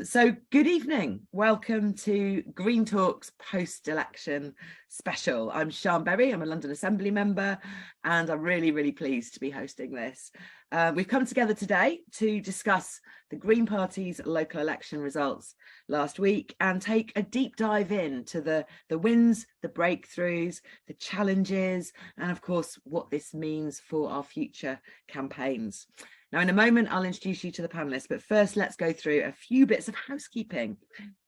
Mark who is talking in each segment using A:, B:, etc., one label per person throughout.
A: So good evening. Welcome to Green Talk's post-election special. I'm Sian Berry. I'm a London Assembly member, and I'm really pleased to be hosting this. We've come together today to discuss the Green Party's local election results last week and take a deep dive into the wins, the breakthroughs, the challenges, and of course, what this means for our future campaigns. Now, in a moment, I'll introduce you to the panelists, but first, let's go through a few bits of housekeeping.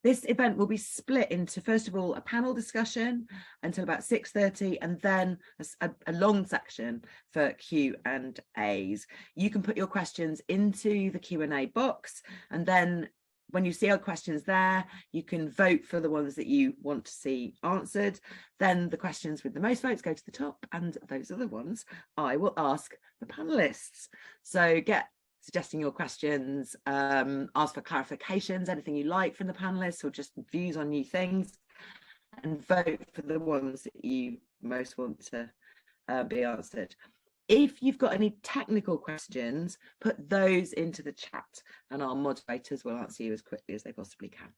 A: This event will be split into, first of all, a panel discussion until about 6:30, and then a long section for Q&As. You can put your questions into the Q&A box, and then when you see our questions there, you can vote for the ones that you want to see answered. Then the questions with the most votes go to the top, and those are the ones I will ask the panelists. So get suggesting your questions, ask for clarifications, anything you like from the panelists, or just views on new things, and vote for the ones that you most want to be answered. If you've got any technical questions, put those into the chat and our moderators will answer you as quickly as they possibly can.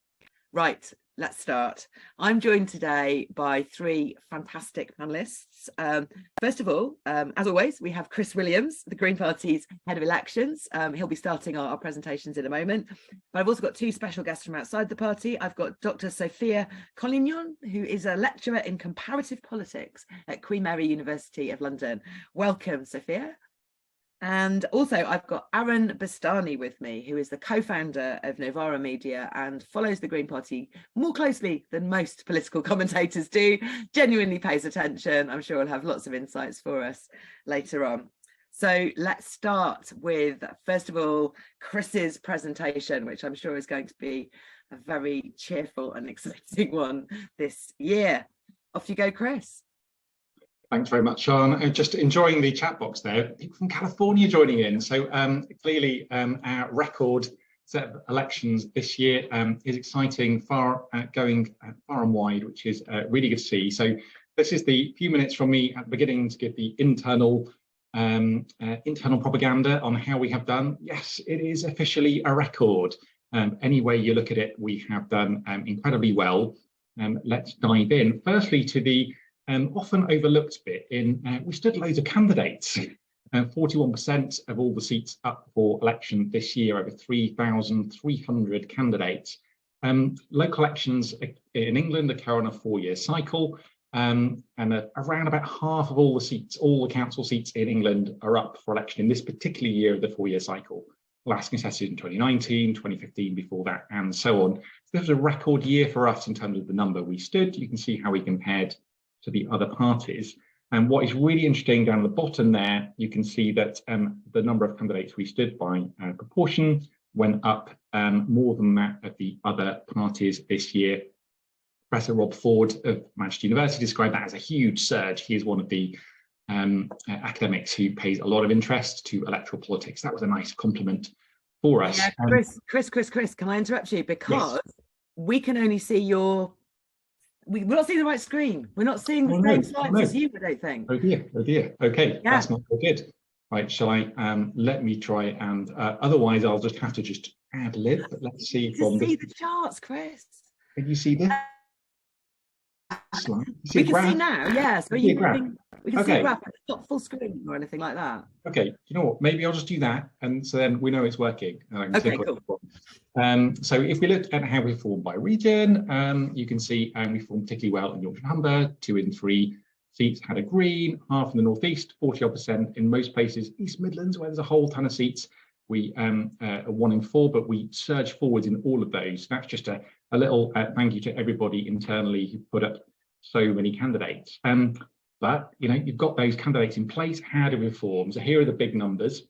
A: Right, let's start. I'm joined today by three fantastic panelists. First of all, as always, we have Chris Williams, the Green Party's head of elections. He'll be starting our presentations in a moment. But I've also got two special guests from outside the party. I've got Dr. Sofia Collignon, who is a lecturer in comparative politics at Queen Mary University of London. Welcome, Sofia. And also I've got Aaron Bastani with me, who is the co-founder of Novara Media and follows the Green Party more closely than most political commentators do, genuinely pays attention. I'm sure he'll have lots of insights for us later on. So let's start with, first of all, Chris's presentation, which I'm sure is going to be a very cheerful and exciting one this year. Off you go, Chris.
B: Thanks very much, Sian. Just enjoying the chat box there. People from California joining in. So clearly our record set of elections this year is exciting, going far and wide, which is really good to see. So this is the few minutes from me at the beginning to give the internal propaganda on how we have done. Yes, it is officially a record. Any way you look at it, we have done incredibly well. Let's dive in. Firstly, to the often overlooked bit in we stood loads of candidates. 41% of all the seats up for election this year, over 3,300 candidates. Local elections in England occur on a 4-year cycle, and around about half of all the seats, all the council seats in England are up for election in this particular year of the 4-year cycle. Last contested in 2019, 2015 before that, and so on. So this was a record year for us in terms of the number we stood. You can see how we compared to the other parties. And what is really interesting down the bottom there, you can see that the number of candidates we stood by proportion went up more than that of the other parties this year. Professor Rob Ford of Manchester University described that as a huge surge. He is one of the academics who pays a lot of interest to electoral politics. That was a nice compliment for us.
A: Yeah, Chris, can I interrupt you? Because yes, we can only see your... We're not seeing the right screen. We're not seeing the same slides as you, I don't think.
B: Oh dear. Okay, yeah. That's not so good. Right, shall I, let me try and, otherwise I'll just have to just ad lib, but let's see from this.
A: See the charts, Chris.
B: Can you see this slide?
A: We can see now, yes. But we can see a graph, it's not full screen or anything like that.
B: Okay, you know what, maybe I'll just do that, and so then we know it's working.
A: Okay, cool.
B: So if we look at how we formed by region, you can see we formed particularly well in Yorkshire and Humber. 2 in 3 seats had a green, half in the northeast, 40% in most places. East Midlands, where there's a whole ton of seats, we are 1 in 4, but we surged forwards in all of those. That's just a little thank you to everybody internally who put up so many candidates. But you know, you've got those candidates in place. How do we form? So here are the big numbers.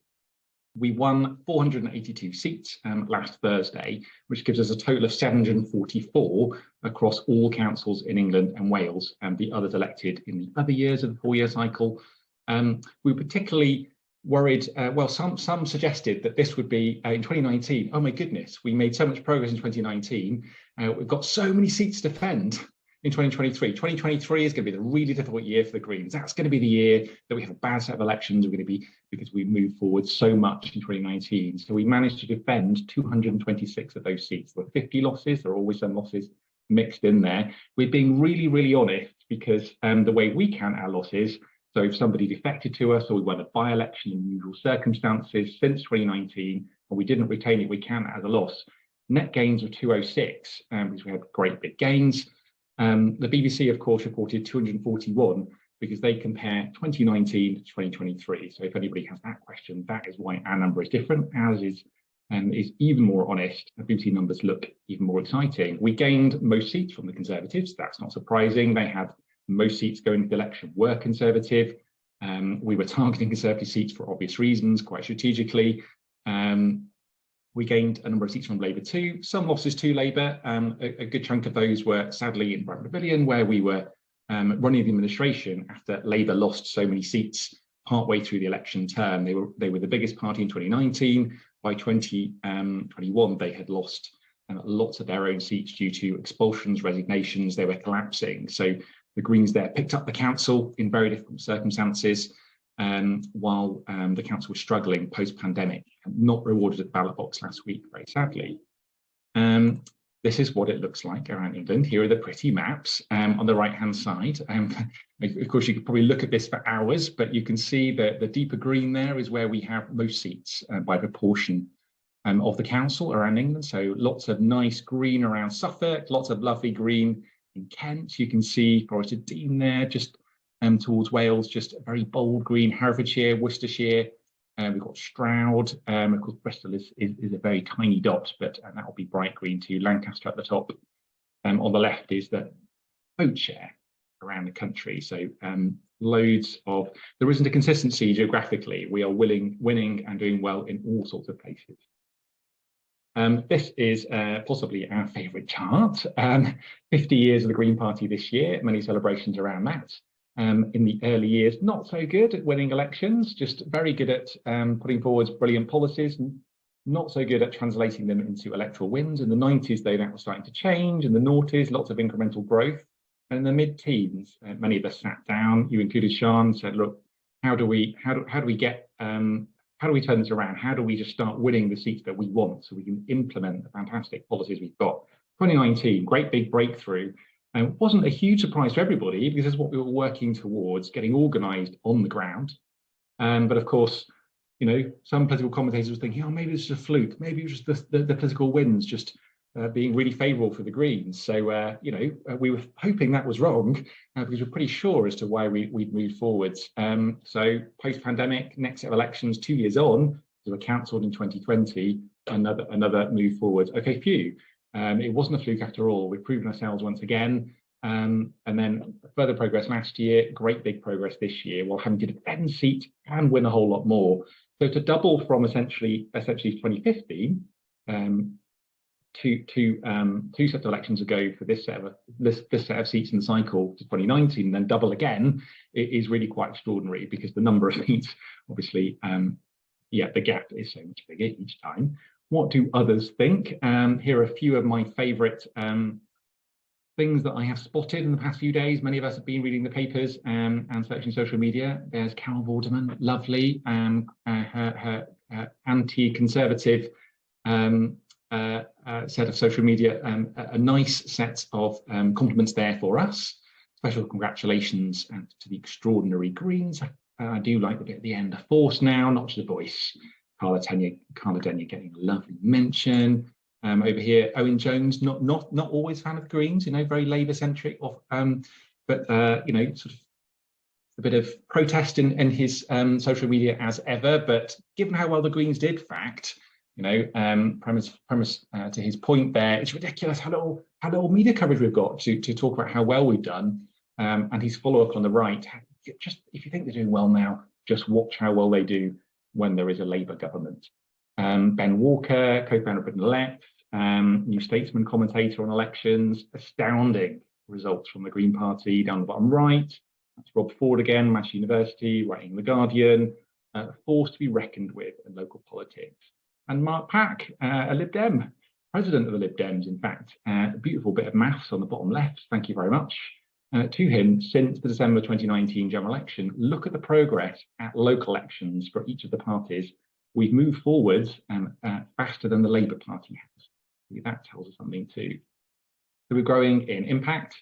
B: We won 482 seats last Thursday, which gives us a total of 744 across all councils in England and Wales, and the others elected in the other years of the 4-year cycle. We were particularly worried, well, some suggested that this would be in 2019. Oh my goodness, we made so much progress in 2019. We've got so many seats to defend. in 2023. 2023 is going to be the really difficult year for the Greens. That's going to be the year that we have a bad set of elections. We're going to be, because we moved forward so much in 2019. So we managed to defend 226 of those seats. There were 50 losses. There are always some losses mixed in there. We're being really, really honest, because the way we count our losses, so if somebody defected to us or we won a by-election in unusual circumstances since 2019 and we didn't retain it, we count it as a loss. Net gains of 206, because we had great big gains. The BBC, of course, reported 241 because they compare 2019 to 2023. So if anybody has that question, that is why our number is different. Ours is even more honest. The BBC numbers look even more exciting. We gained most seats from the Conservatives. That's not surprising. They had most seats going into the election were Conservative. We were targeting Conservative seats for obvious reasons, quite strategically. We gained a number of seats from Labour too, some losses to Labour. A good chunk of those were sadly in Brent Pavilion, where we were running the administration after Labour lost so many seats partway through the election term. They were the biggest party in 2019. By 2021, they had lost lots of their own seats due to expulsions, resignations. They were collapsing. So the Greens there picked up the council in very difficult circumstances, while the council was struggling post-pandemic, not rewarded at the ballot box last week, very sadly. This is what it looks like around England. Here are the pretty maps on the right-hand side. Of course, you could probably look at this for hours, but you can see that the deeper green there is where we have most seats by proportion of the council around England. So lots of nice green around Suffolk, lots of lovely green in Kent. You can see Forest of Dean there, just towards Wales, just a very bold green. Herefordshire, Worcestershire, we've got Stroud. Of course, Bristol is a very tiny dot, but that will be bright green too. Lancaster at the top. On the left is the vote share around the country. So loads of, there isn't a consistency geographically. We are winning and doing well in all sorts of places. This is possibly our favourite chart. 50 years of the Green Party this year, many celebrations around that. In the early years, not so good at winning elections, just very good at putting forward brilliant policies, not so good at translating them into electoral wins. In the 90s, though, that was starting to change. In the noughties, lots of incremental growth. And in the mid-teens, many of us sat down, you included Sian, said, look, how do we turn this around? How do we just start winning the seats that we want so we can implement the fantastic policies we've got? 2019, great big breakthrough. And it wasn't a huge surprise to everybody because this is what we were working towards, getting organised on the ground. But of course, you know, some political commentators were thinking, oh, maybe it's just a fluke. Maybe it was just the political winds just being really favourable for the Greens. So, you know, we were hoping that was wrong because we're pretty sure as to why we'd moved forwards. So post-pandemic, next set of elections, 2 years on, they were cancelled in 2020, another move forward. Okay, phew. It wasn't a fluke after all. We've proven ourselves once again. And then further progress last year, great big progress this year, while having to defend seats and win a whole lot more. So to double from essentially 2015 two sets of elections ago for this set of seats in the cycle to 2019, and then double again, it is really quite extraordinary because the number of seats, obviously, the gap is so much bigger each time. What do others think? Here are a few of my favourite things that I have spotted in the past few days. Many of us have been reading the papers and searching social media. There's Carol Vorderman, lovely, her anti-conservative set of social media, a nice set of compliments there for us. Special congratulations to the extraordinary Greens. I do like the bit at the end, a force now, not just a voice. Carla Denyer getting a lovely mention. Over here, Owen Jones, not always a fan of the Greens, you know, very Labour centric, but you know, sort of a bit of protest in his social media as ever. But given how well the Greens did, fact, you know, premise to his point there, it's ridiculous how little media coverage we've got to talk about how well we've done. And his follow-up on the right, just if you think they're doing well now, just watch how well they do when there is a Labour government. Ben Walker, co-founder of Britain Elect, New Statesman commentator on elections, astounding results from the Green Party down the bottom right. That's Rob Ford again, Manchester University, writing in The Guardian, a force to be reckoned with in local politics. And Mark Pack, a Lib Dem, president of the Lib Dems, in fact, a beautiful bit of maths on the bottom left, thank you very much, to him since the December 2019 general election. Look at the progress at local elections for each of the parties. We've moved forwards faster than the Labour Party has. That tells us something too. So we're growing in impact.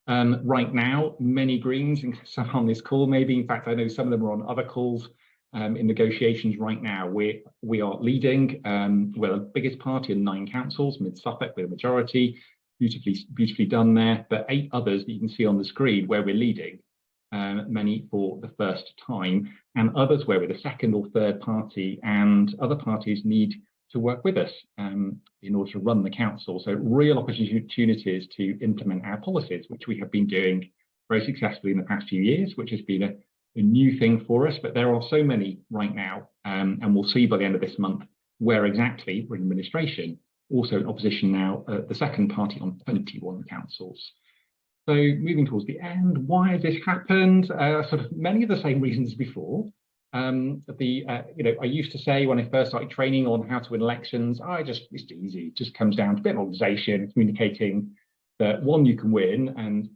B: Right now, many Greens, and some on this call maybe, in fact, I know some of them are on other calls in negotiations right now. We are leading. We're the biggest party in 9 councils, Mid-Suffolk with a majority, beautifully done there, but 8 others that you can see on the screen where we're leading, many for the first time, and others where we're the second or third party, and other parties need to work with us in order to run the council. So real opportunities to implement our policies, which we have been doing very successfully in the past few years, which has been a new thing for us, but there are so many right now, and we'll see by the end of this month where exactly we're in administration, also in opposition now, the second party on 21 councils. So moving towards the end, why has this happened? Sort of many of the same reasons as before. I used to say when I first started training on how to win elections, it's easy. It just comes down to a bit of organisation, communicating that one, you can win, and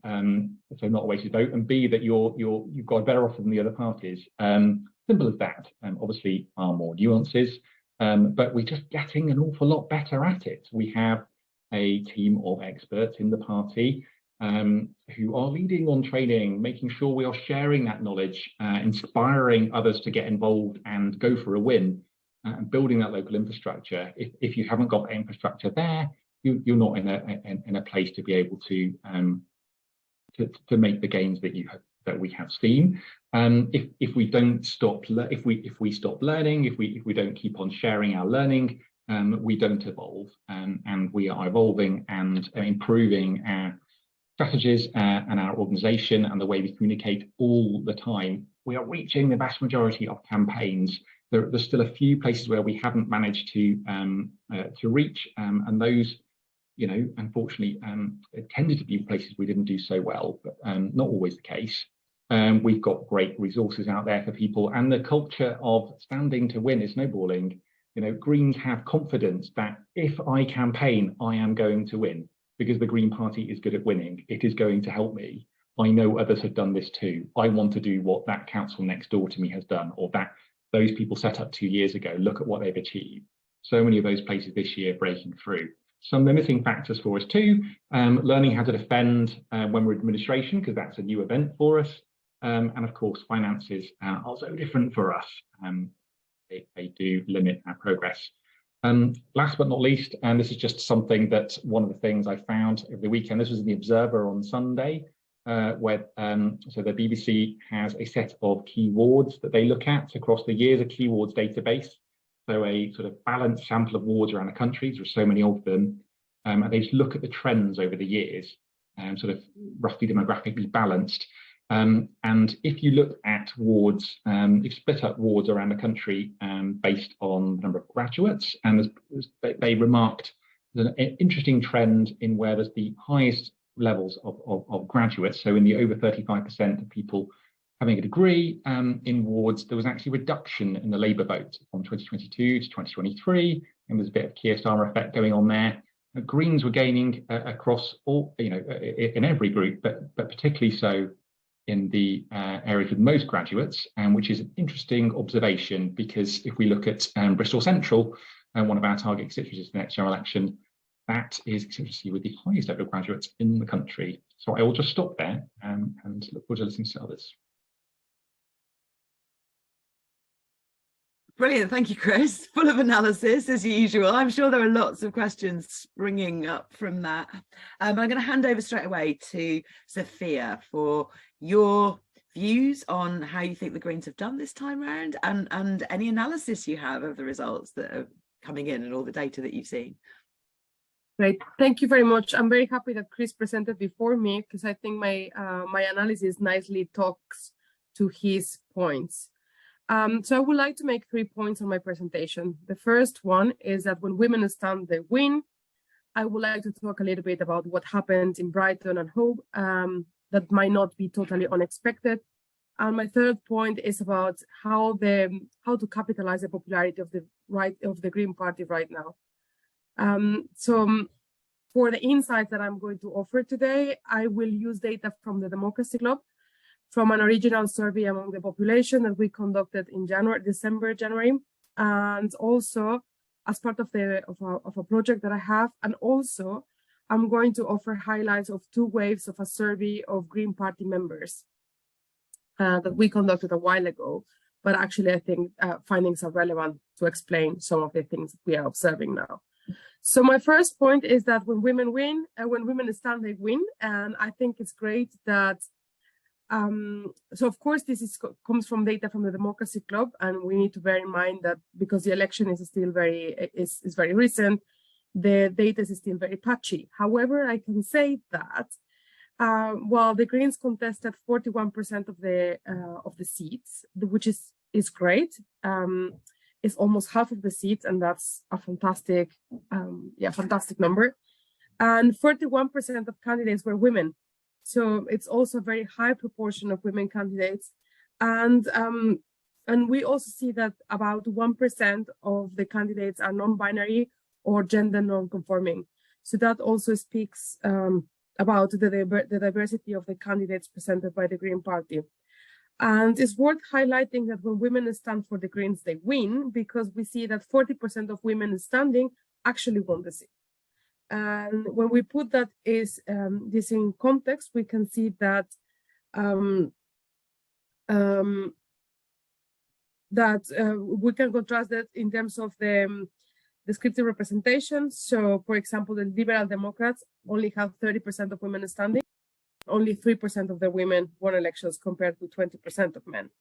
B: so not a wasted vote, and B, that you've got a better offer than the other parties. Simple as that. Obviously, are more nuances, but we're just getting an awful lot better at it. We have a team of experts in the party who are leading on training, making sure we are sharing that knowledge, inspiring others to get involved and go for a win, and building that local infrastructure. If you haven't got the infrastructure there, you're not in a place to be able to make the gains that we have seen. If we don't stop, if we stop learning, if we don't keep on sharing our learning, we don't evolve, and we are evolving and improving our strategies and our organisation and the way we communicate all the time. We are reaching the vast majority of campaigns. There's still a few places where we haven't managed to reach, and those, unfortunately, tended to be places we didn't do so well, but not always the case. We've got great resources out there for people, and the culture of standing to win is snowballing. Greens have confidence that if I campaign, I am going to win, because the Green Party is good at winning. It is going to help me. I know others have done this too. I want to do what that council next door to me has done, or that those people set up 2 years ago. Look at what they've achieved. So many of those places this year breaking through. Some limiting factors for us too, learning how to defend when we're administration, because that's a new event for us. And of course, finances are so different for us. They do limit our progress. Last but not least, and this is just something that one of the things I found over the weekend, this was in the Observer on Sunday, where so the BBC has a set of key wards that they look at across the years, a key wards database. So a sort of balanced sample of wards around the country. There are so many of them, and they just look at the trends over the years, sort of roughly demographically balanced. And if you look at wards, you've split up wards around the country based on the number of graduates, and they remarked there's an interesting trend in where there's the highest levels of graduates. So in the over 35% of people having a degree in wards, there was actually a reduction in the Labour vote from 2022 to 2023, and there's a bit of Keir Starmer effect going on there. Greens were gaining across all, in every group, but particularly so in the areas with most graduates, which is an interesting observation, because if we look at Bristol Central, one of our target constituencies for the next general election, that is a constituency with the highest level of graduates in the country. So I will just stop there and look forward to listening to others.
A: Brilliant, thank you, Chris. Full of analysis as usual. I'm sure there are lots of questions springing up from that. I'm going to hand over straight away to Sofia for your views on how you think the Greens have done this time round, and any analysis you have of the results that are coming in and all the data that you've seen.
C: Great, thank you very much. I'm very happy that Chris presented before me, because I think my analysis nicely talks to his points. So I would like to make 3 points on my presentation. The first one is that when women stand, they win. I would like to talk a little bit about what happened in Brighton and Hove that might not be totally unexpected. And my third point is about how to capitalize the popularity of the Green Party right now. For the insights that I'm going to offer today, I will use data from the Democracy Club, from an original survey among the population that we conducted in January, and also as part of a project that I have. And also, I'm going to offer highlights of 2 waves of a survey of Green Party members that we conducted a while ago. But actually, I think findings are relevant to explain some of the things that we are observing now. So my first point is that when women win, when women stand, they win. And I think it's great that, so of course, this comes from data from the Democracy Club. And we need to bear in mind that because the election is still very recent, the data is still very patchy. However, I can say that while the Greens contested 41% of the seats, which is great, it's almost half of the seats, and that's a fantastic number. And 41% of candidates were women, so it's also a very high proportion of women candidates. And we also see that about 1% of the candidates are non-binary or gender non-conforming. So that also speaks about the diversity of the candidates presented by the Green Party. And it's worth highlighting that when women stand for the Greens, they win, because we see that 40% of women standing actually won the seat. And when we put this in context, we can see that we can contrast that in terms of the descriptive representation. So, for example, the Liberal Democrats only have 30% of women standing. Only 3% of the women won elections compared to 20% of men.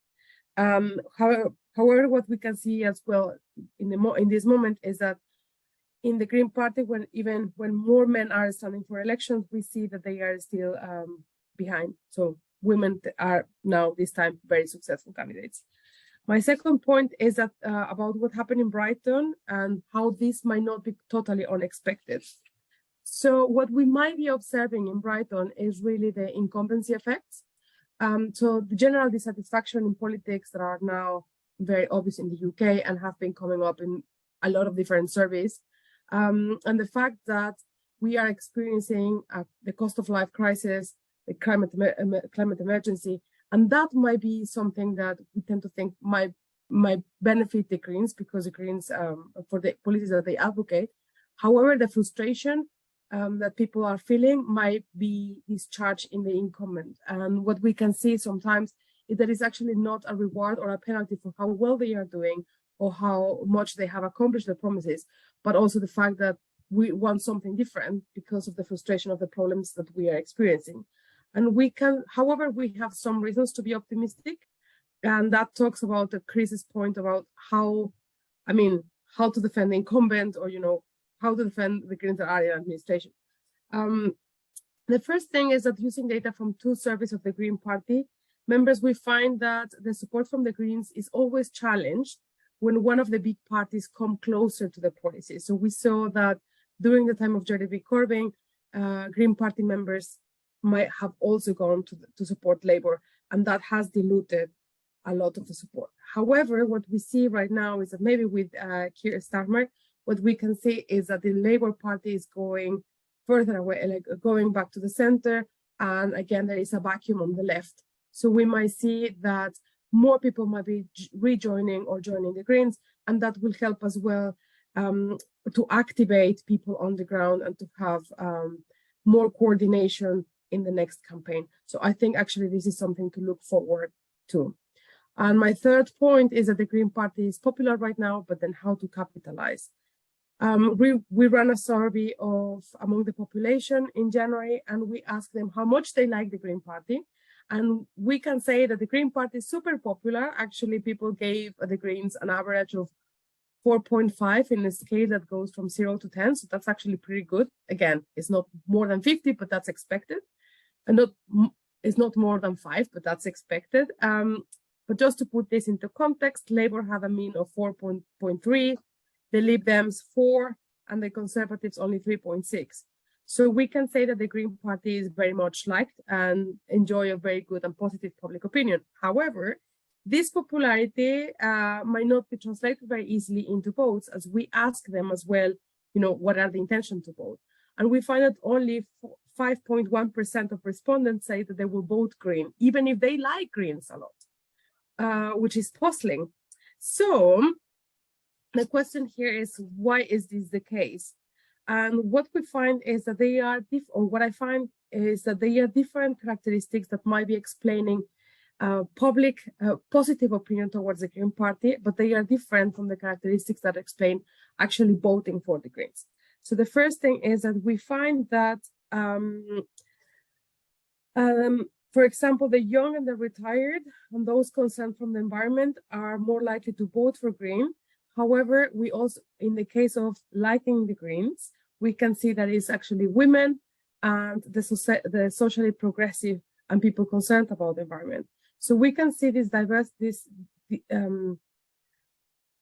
C: However, what we can see as well in this moment is that in the Green Party, when more men are standing for elections, we see that they are still behind. So women are now this time very successful candidates. My second point is that about what happened in Brighton and how this might not be totally unexpected. So what we might be observing in Brighton is really the incumbency effects. So the general dissatisfaction in politics that are now very obvious in the UK and have been coming up in a lot of different surveys. And the fact that we are experiencing the cost of life crisis, the climate emergency, and that might be something that we tend to think might benefit the Greens, because the Greens, for the policies that they advocate. However, the frustration that people are feeling might be discharged in the incumbent. And what we can see sometimes is that it's actually not a reward or a penalty for how well they are doing or how much they have accomplished their promises, but also the fact that we want something different because of the frustration of the problems that we are experiencing. And however, we have some reasons to be optimistic. And that talks about the Chris's point about how to defend the incumbent, or, how to defend the Greens that are in administration. The first thing is that using data from 2 surveys of the Green Party members, we find that the support from the Greens is always challenged when one of the big parties come closer to the policy. So we saw that during the time of Jeremy Corbyn, Green Party members might have also gone to support Labour, and that has diluted a lot of the support. However, what we see right now is that maybe with Keir Starmer, what we can see is that the Labour Party is going further away, like going back to the center, and again, there is a vacuum on the left. So we might see that more people might be rejoining or joining the Greens, and that will help as well to activate people on the ground and to have more coordination in the next campaign. So I think actually this is something to look forward to. And my third point is that the Green Party is popular right now, but then how to capitalize. We ran a survey among the population in January, and we asked them how much they like the Green Party. And we can say that the Green Party is super popular. Actually, people gave the Greens an average of 4.5 in a scale that goes from 0 to 10. So that's actually pretty good. Again, it's not more than 50, but that's expected. And it's not more than 5, but that's expected. But just to put this into context, Labour had a mean of 4.3, the Lib Dems 4, and the Conservatives only 3.6. So we can say that the Green Party is very much liked and enjoy a very good and positive public opinion. However, this popularity might not be translated very easily into votes, as we ask them as well what are the intention to vote. And we find that only 5.1% of respondents say that they will vote Green, even if they like Greens a lot, which is puzzling. So the question here is, why is this the case? And what we find is that they are what I find is that they are different characteristics that might be explaining public positive opinion towards the Green Party, but they are different from the characteristics that explain actually voting for the Greens. So the first thing is that we find that, for example, the young and the retired and those concerned from the environment are more likely to vote for Green. However, we also, in the case of liking the Greens, we can see that it's actually women and the socially progressive and people concerned about the environment. So we can see this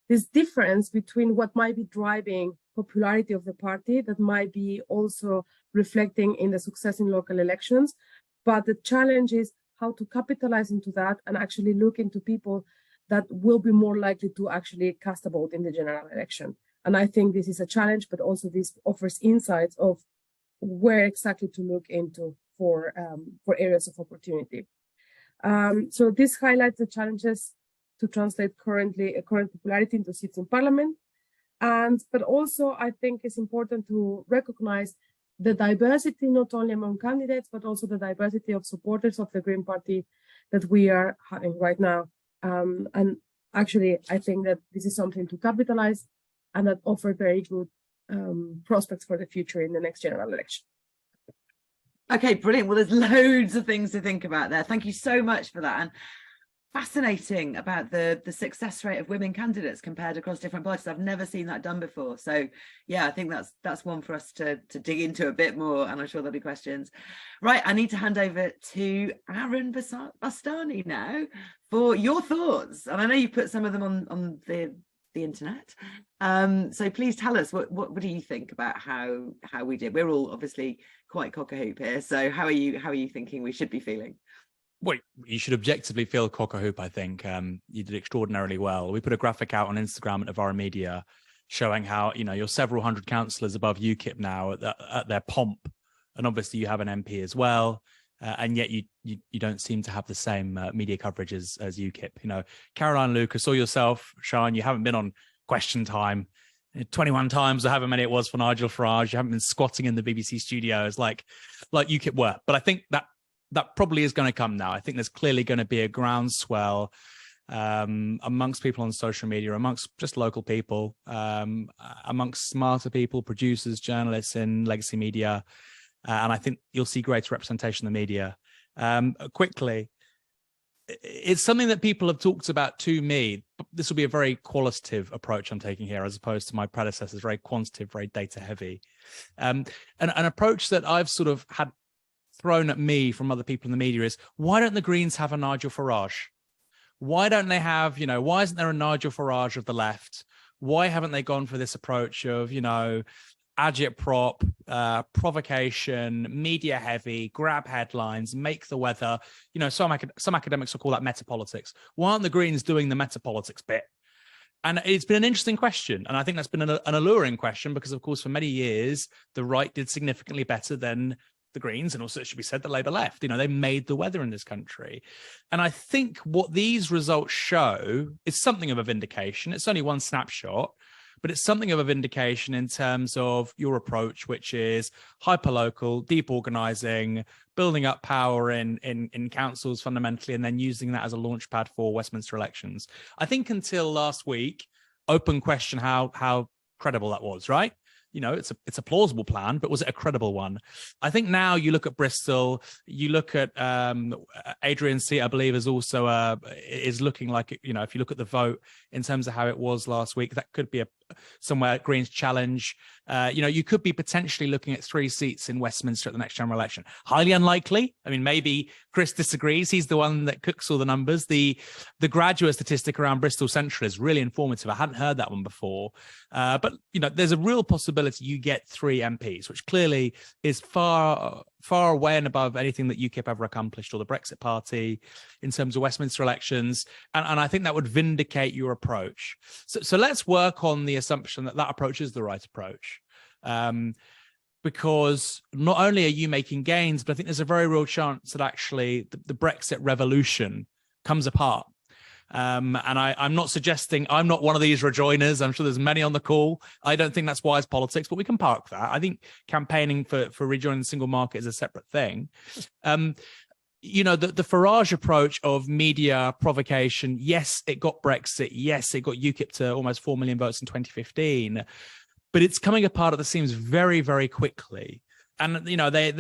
C: this difference between what might be driving popularity of the party that might be also reflecting in the success in local elections. But the challenge is how to capitalize into that and actually look into people that will be more likely to actually cast a vote in the general election. And I think this is a challenge, but also this offers insights of where exactly to look into for areas of opportunity. So this highlights the challenges to translate current popularity into seats in parliament. But also I think it's important to recognize the diversity, not only among candidates, but also the diversity of supporters of the Green Party that we are having right now. And actually, I think that this is something to capitalize and that offer very good prospects for the future in the next general election.
A: Okay, brilliant. Well, there's loads of things to think about there. Thank you so much for that. And fascinating about the success rate of women candidates compared across different parties. I've never seen that done before. So yeah, I think that's one for us to dig into a bit more, and I'm sure there'll be questions. Right, I need to hand over to Aaron Bastani now for your thoughts. And I know you put some of them on the internet. So please tell us what do you think about how we did? We're all obviously quite cock-a-hoop here. So how are you thinking we should be feeling?
D: Well, you should objectively feel cock-a-hoop, I think. You did extraordinarily well. We put a graphic out on Instagram at Novara Media showing how, you're several hundred councillors above UKIP now at their pomp. And obviously you have an MP as well. And yet you don't seem to have the same media coverage as UKIP. Caroline Lucas or yourself, Sian, you haven't been on Question Time 21 times or however many it was for Nigel Farage. You haven't been squatting in the BBC studios like UKIP were. But I think that probably is going to come now. I think there's clearly going to be a groundswell amongst people on social media, amongst just local people, amongst smarter people, producers, journalists in legacy media. And I think you'll see greater representation in the media. Quickly, it's something that people have talked about to me. This will be a very qualitative approach I'm taking here, as opposed to my predecessors, very quantitative, very data heavy. And an approach that I've sort of had thrown at me from other people in the media is, why don't the Greens have a Nigel Farage? Why don't they have, why isn't there a Nigel Farage of the left? Why haven't they gone for this approach of, agitprop, provocation, media heavy, grab headlines, make the weather? Some academics will call that meta-politics. Why aren't the Greens doing the meta-politics bit? And it's been an interesting question. And I think that's been an alluring question because, of course, for many years, the right did significantly better than the Greens, and also it should be said the Labour left. They made the weather in this country. And I think what these results show is something of a vindication. It's only one snapshot, but it's something of a vindication in terms of your approach, which is hyperlocal, deep organising, building up power in councils fundamentally, and then using that as a launchpad for Westminster elections. I think until last week, open question how credible that was, right? It's a plausible plan, but was it a credible one? I think now you look at Bristol, you look at Adrian's seat, I believe, is also is looking like, if you look at the vote in terms of how it was last week, that could be somewhere Greens challenge. You could be potentially looking at 3 seats in Westminster at the next general election. Highly unlikely. I mean, maybe Chris disagrees. He's the one that cooks all the numbers. The graduate statistic around Bristol Central is really informative. I hadn't heard that one before. But there's a real possibility you get 3 MPs, which clearly is far away and above anything that UKIP ever accomplished, or the Brexit Party, in terms of Westminster elections. And I think that would vindicate your approach. So let's work on the assumption that approach is the right approach. Because not only are you making gains, but I think there's a very real chance that actually the Brexit revolution comes apart. And I'm not suggesting, I'm not one of these rejoiners. I'm sure there's many on the call. I don't think that's wise politics, but we can park that. I think campaigning for rejoining the single market is a separate thing. You know, the Farage approach of media provocation, yes, it got Brexit. Yes, it got UKIP to almost 4 million votes in 2015. But it's coming apart at the seams very, very quickly. And, you know, they,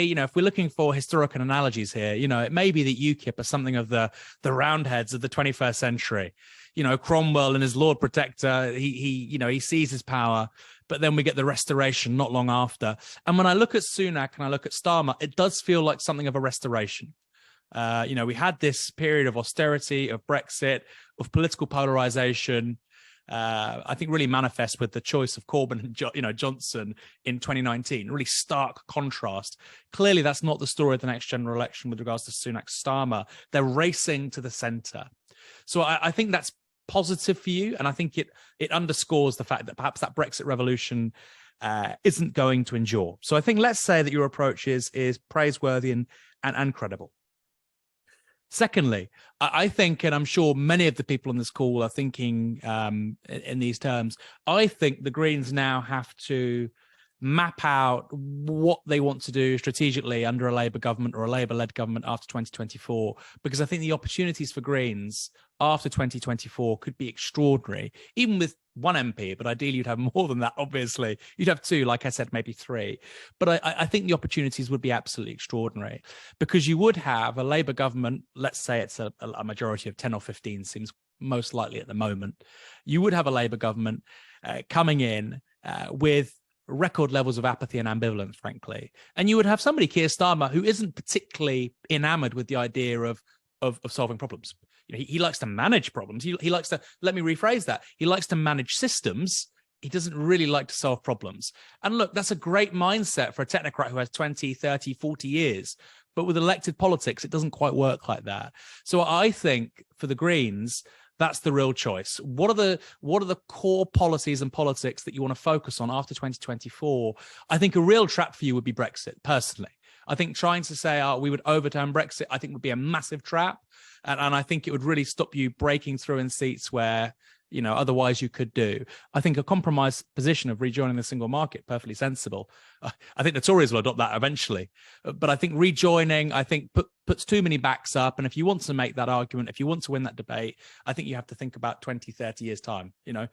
D: you know, if we're looking for historical analogies here, you know, it may be that UKIP are something of the Roundheads of the 21st century. You know, Cromwell and his Lord Protector, he seizes power, but then we get the restoration not long after. And when I look at Sunak and I look at Starmer, it does feel like something of a restoration. You know, we had this period of austerity, of Brexit, of political polarization, I think really manifest with the choice of Corbyn and Johnson in 2019. Really stark contrast. Clearly, that's not the story of the next general election with regards to Sunak Starmer. They're racing to the centre. So I think that's positive for you, and I think it underscores the fact that perhaps that Brexit revolution isn't going to endure. So I think let's say that your approach is praiseworthy and credible. Secondly, I think, and I'm sure many of the people on this call are thinking in these terms, I think the Greens now have to map out what they want to do strategically under a Labour government or a Labour-led government after 2024, because I think the opportunities for Greens after 2024 could be extraordinary, even with one MP, but ideally you'd have more than that, obviously. You'd have two, like I said, maybe three. But I think the opportunities would be absolutely extraordinary, because you would have a Labour government, let's say it's a majority of 10 or 15, seems most likely at the moment. You would have a Labour government coming in with record levels of apathy and ambivalence, frankly. And you would have somebody, Keir Starmer, who isn't particularly enamored with the idea of solving problems. You know, he likes to manage problems. He likes to, let me rephrase that. He likes to manage systems. He doesn't really like to solve problems. And look, that's a great mindset for a technocrat who has 20, 30, 40 years. But with elected politics, it doesn't quite work like that. So I think for the Greens, that's the real choice. What are the core policies and politics that you want to focus on after 2024? I think a real trap for you would be Brexit, personally. I think trying to say, we would overturn Brexit, I think would be a massive trap. And I think it would really stop you breaking through in seats where, you know, otherwise you could do. I think a compromise position of rejoining the single market, perfectly sensible. I think the Tories will adopt that eventually. But I think rejoining, I think puts too many backs up. And if you want to make that argument, if you want to win that debate, I think you have to think about 20, 30 years time. You know,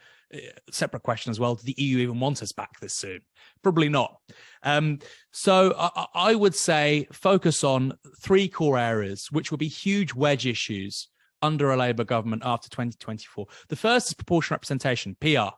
D: separate question as well. Do the EU even want us back this soon? Probably not. So I would say focus on three core areas, which will be huge wedge issues under a Labour government after 2024. The first is proportional representation, PR.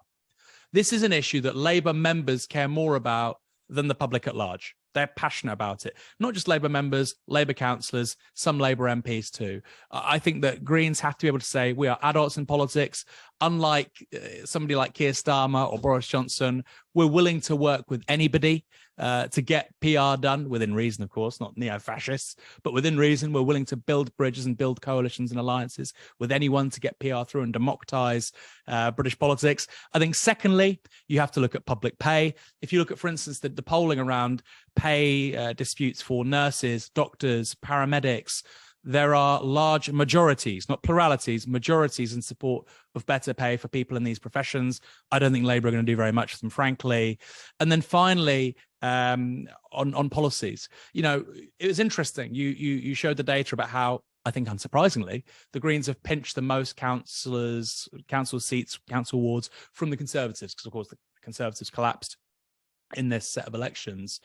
D: This is an issue that Labour members care more about than the public at large. They're passionate about it. Not just Labour members, Labour councillors, some Labour MPs too. I think that Greens have to be able to say we are adults in politics. Unlike somebody like Keir Starmer or Boris Johnson, we're willing to work with anybody to get PR done, within reason, of course, not neo-fascists, but within reason. We're willing to build bridges and build coalitions and alliances with anyone to get PR through and democratise British politics. I think, secondly, you have to look at public pay. If you look at, for instance, the polling around pay disputes for nurses, doctors, paramedics, there are large majorities, not pluralities, majorities in support of better pay for people in these professions. I don't think Labour are going to do very much for them, frankly. And then finally, on policies, you know, it was interesting. You showed the data about how, I think unsurprisingly, the Greens have pinched the most council seats, council wards from the Conservatives, because of course the Conservatives collapsed in this set of elections.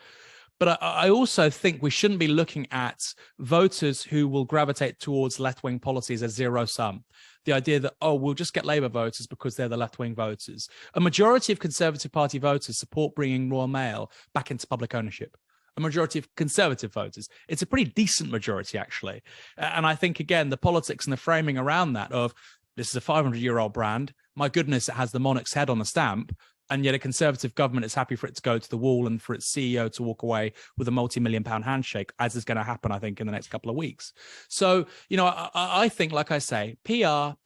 D: But I also think we shouldn't be looking at voters who will gravitate towards left-wing policies as zero-sum. The idea that, we'll just get Labour voters because they're the left-wing voters. A majority of Conservative Party voters support bringing Royal Mail back into public ownership. A majority of Conservative voters. It's a pretty decent majority, actually. And I think, again, the politics and the framing around that of, this is a 500-year-old brand, my goodness, it has the monarch's head on the stamp, and yet a Conservative government is happy for it to go to the wall and for its CEO to walk away with a multi-million-pound handshake, as is going to happen, I think, in the next couple of weeks. So, you know, I think, like I say, PR,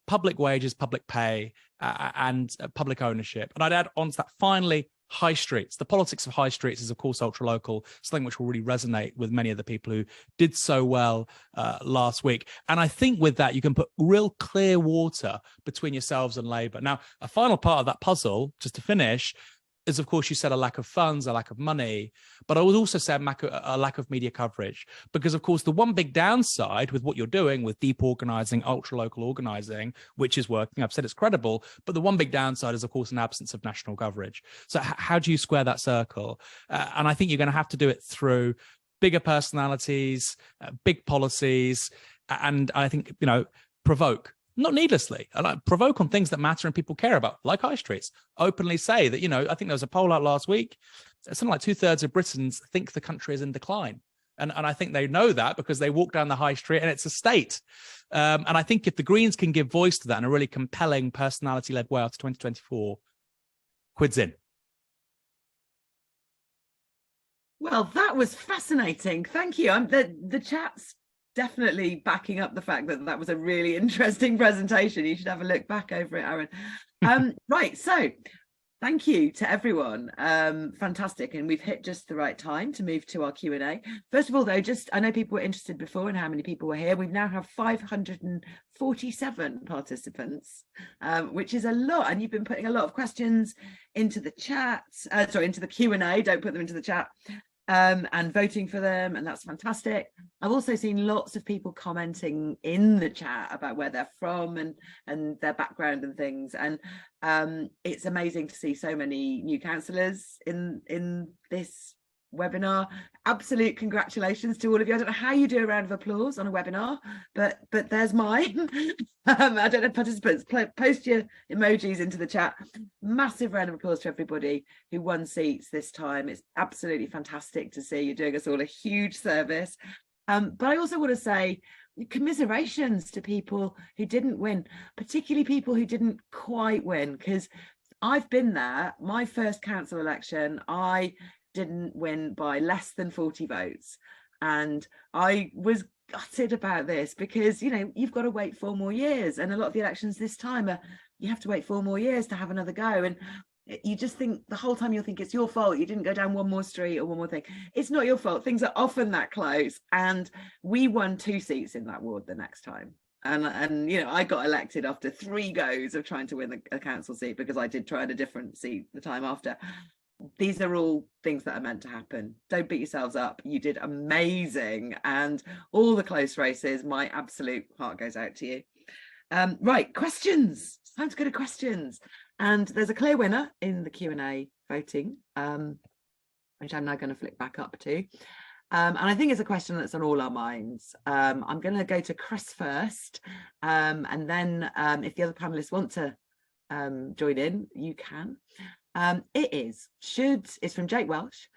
D: public wages, public pay, and public ownership. And I'd add on to that, finally, high streets. The politics of high streets is, of course, ultra local, something which will really resonate with many of the people who did so well last week. And I think with that, you can put real clear water between yourselves and Labour. Now, a final part of that puzzle, just to finish, is, of course, you said a lack of funds, a lack of money, but I would also say a lack of media coverage. Because, of course, the one big downside with what you're doing with deep organising, ultra-local organising, which is working, I've said it's credible, but the one big downside is, of course, an absence of national coverage. So how do you square that circle? And I think you're going to have to do it through bigger personalities, big policies, and I think, provoke. Not needlessly, provoke on things that matter and people care about, like high streets. Openly say that, I think there was a poll out last week, something like 2/3 of Britons think the country is in decline. And I think they know that because they walk down the high street and it's a state. And I think if the Greens can give voice to that in a really compelling personality-led way after 2024, quid's in.
A: Well, that was fascinating. Thank you. The chat's definitely backing up the fact that that was a really interesting presentation. You should have a look back over it, Aaron. Right, so thank you to everyone. Fantastic. And we've hit just the right time to move to our Q&A. First of all, though, I know people were interested before in how many people were here. We now have 547 participants, which is a lot. And you've been putting a lot of questions into the chat, into the Q&A. Don't put them into the chat. And voting for them, and that's fantastic. I've also seen lots of people commenting in the chat about where they're from and their background and things, and it's amazing to see so many new councillors in this webinar. Absolute congratulations to all of you. I don't know how you do a round of applause on a webinar, but there's mine. I don't know, participants, post your emojis into the chat. Massive round of applause to everybody who won seats this time. It's absolutely fantastic to see. You're doing us all a huge service. But I also want to say commiserations to people who didn't win, particularly people who didn't quite win, because I've been there. My first council election, I didn't win by less than 40 votes, and I was gutted about this because you've got to wait 4 more years, and a lot of the elections this time you have to wait 4 more years to have another go, and you just think the whole time you'll think it's your fault you didn't go down one more street or one more thing. It's not your fault. Things are often that close, and we won 2 seats in that ward the next time. And I got elected after 3 goes of trying to win a council seat, because I did try at a different seat the time after. These are all things that are meant to happen. Don't beat yourselves up. You did amazing, and all the close races, my absolute heart goes out to you. Right, questions. It's time to go to questions, and there's a clear winner in the Q&A voting, which I'm now going to flick back up to, and I think it's a question that's on all our minds. I'm going to go to Chris first, and then if the other panelists want to join in, you can. It's from Jake Welsh.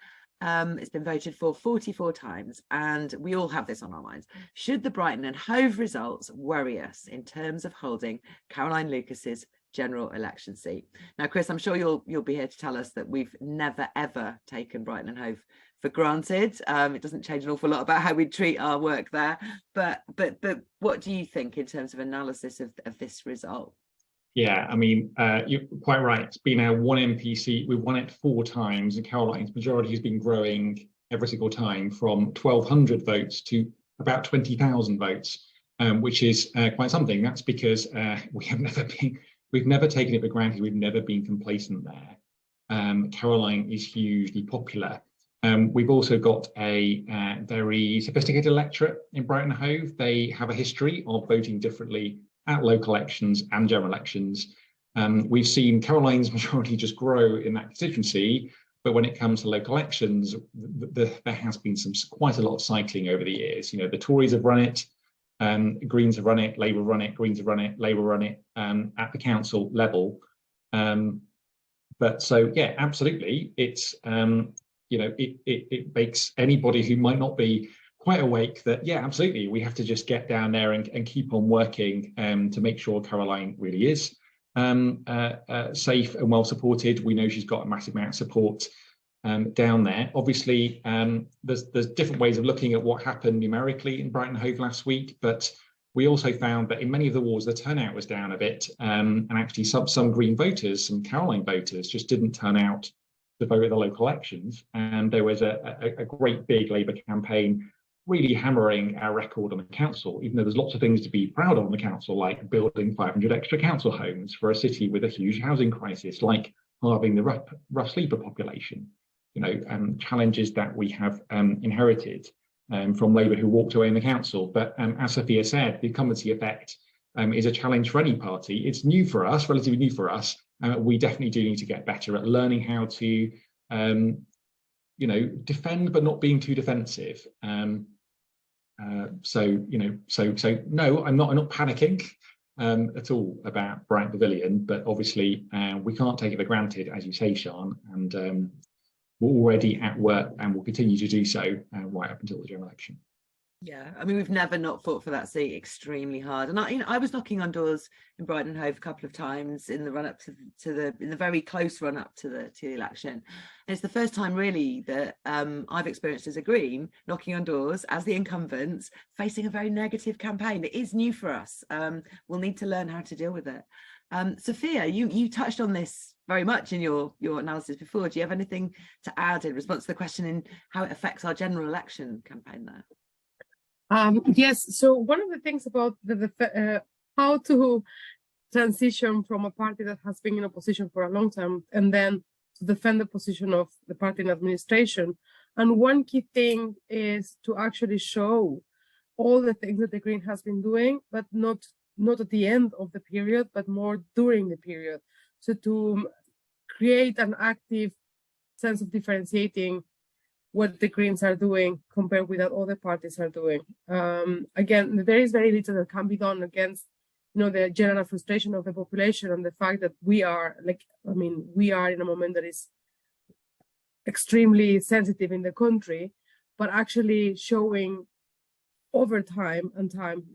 A: It's been voted for 44 times, and we all have this on our minds. Should the Brighton and Hove results worry us in terms of holding Caroline Lucas's general election seat? Now, Chris, I'm sure you'll be here to tell us that we've never ever taken Brighton and Hove for granted. It doesn't change an awful lot about how we treat our work there, but what do you think in terms of analysis of this result?
B: Yeah, I mean, you're quite right. It's been our 1 MP seat. We've won it 4 times, and Caroline's majority has been growing every single time from 1,200 votes to about 20,000 votes, which is quite something. That's because we've never taken it for granted. We've never been complacent there. Caroline is hugely popular. We've also got a very sophisticated electorate in Brighton and Hove. They have a history of voting differently at local elections and general elections. We've seen Caroline's majority just grow in that constituency, but when it comes to local elections, there has been quite a lot of cycling over the years. The Tories have run it, Greens have run it, Labour run it, Greens have run it, Labour run it at the council level. But so, yeah, absolutely, it's it makes anybody who might not be quite awake that, yeah, absolutely, we have to just get down there and keep on working to make sure Caroline really is safe and well supported. We know she's got a massive amount of support down there. Obviously, there's different ways of looking at what happened numerically in Brighton and Hove last week, but we also found that in many of the wards, the turnout was down a bit, and actually some Green voters, some Caroline voters, just didn't turn out to vote at the local elections. And there was a great big Labour campaign really hammering our record on the council, even though there's lots of things to be proud of on the council, like building 500 extra council homes for a city with a huge housing crisis, like halving the rough sleeper population, challenges that we have inherited from Labour, who walked away in the council. But as Sophia said, the incumbency effect is a challenge for any party. It's new for us, relatively new for us. We definitely do need to get better at learning how to, defend, but not being too defensive. So no, I'm not panicking at all about Bright Pavilion, but obviously we can't take it for granted, as you say, Sian, and we're already at work and will continue to do so right up until the general election.
A: Yeah, I mean, we've never not fought for that seat extremely hard, and I was knocking on doors in Brighton Hove a couple of times in the run up in the very close run up to the election. And it's the first time really that I've experienced as a Green knocking on doors as the incumbents facing a very negative campaign. It is new for us. We'll need to learn how to deal with it. Sophia, you touched on this very much in your analysis before. Do you have anything to add in response to the question in how it affects our general election campaign there?
C: Yes, so one of the things about how to transition from a party that has been in opposition for a long time and then to defend the position of the party in administration. And one key thing is to actually show all the things that the Green has been doing, but not at the end of the period, but more during the period. So to create an active sense of differentiating what the Greens are doing compared with what other parties are doing. Again, there is very little that can be done against, the general frustration of the population and the fact that we are in a moment that is extremely sensitive in the country, but actually showing over time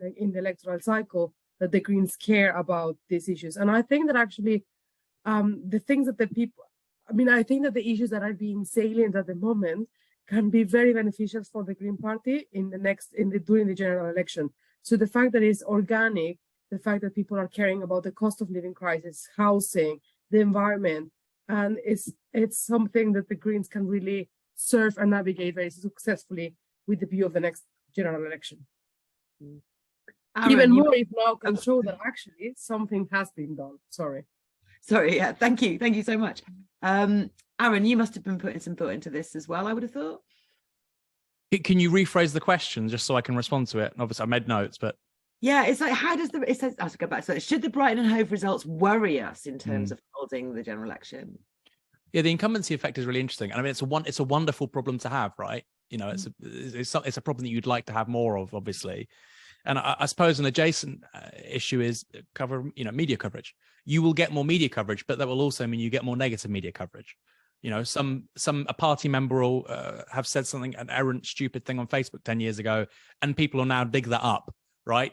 C: like in the electoral cycle, that the Greens care about these issues. And I think that actually the things that I think that the issues that are being salient at the moment can be very beneficial for the Green Party during the general election. So the fact that it's organic, the fact that people are caring about the cost of living crisis, housing, the environment, and it's something that the Greens can really serve and navigate very successfully with the view of the next general election. Aaron, even more if now can show that actually something has been done. Sorry,
A: yeah, thank you so much. Aaron, you must have been putting some thought into this as well, I would have thought.
D: Can you rephrase the question just so I can respond to it? Obviously, I made notes, but
A: yeah, it's like, it says, I have to go back. So, should the Brighton and Hove results worry us in terms of holding the general election?
D: Yeah, the incumbency effect is really interesting, and I mean, it's a wonderful problem to have, right? It's a problem that you'd like to have more of, obviously. And I suppose an adjacent issue is media coverage. You will get more media coverage, but that will also mean you get more negative media coverage. A party member will have said an errant, stupid thing on Facebook 10 years ago, and people will now dig that up, right?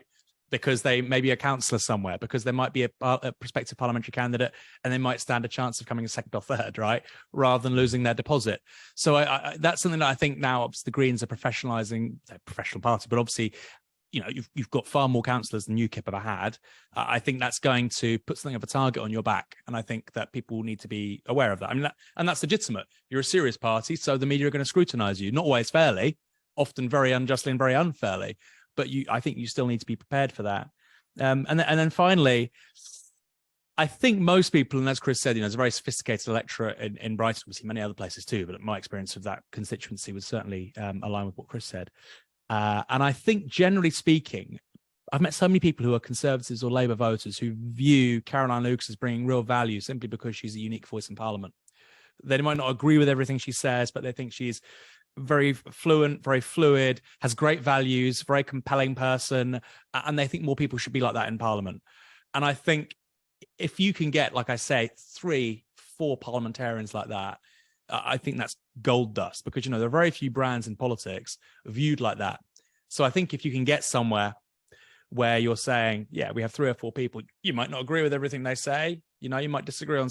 D: Because they may be a councillor somewhere, because there might be a prospective parliamentary candidate, and they might stand a chance of coming a second or third, right? Rather than losing their deposit. So that's something that I think now, obviously, the Greens are professionalising, they're a professional party, but obviously, you've got far more councillors than UKIP ever had. I think that's going to put something of a target on your back. And I think that people need to be aware of that. I mean, that's legitimate. You're a serious party, so the media are going to scrutinise you, not always fairly, often very unjustly and very unfairly. But I think you still need to be prepared for that. And then finally, I think most people, and as Chris said, there's a very sophisticated electorate in Brighton, we see many other places too, but my experience of that constituency would certainly align with what Chris said. And I think, generally speaking, I've met so many people who are Conservatives or Labour voters who view Caroline Lucas as bringing real value simply because she's a unique voice in Parliament. They might not agree with everything she says, but they think she's very fluent, very fluid, has great values, very compelling person, and they think more people should be like that in Parliament. And I think if you can get, like I say, 3-4 parliamentarians like that, I think that's gold dust, because, there are very few brands in politics viewed like that. So I think if you can get somewhere where you're saying, yeah, we have 3 or 4 people, you might not agree with everything they say, you might disagree on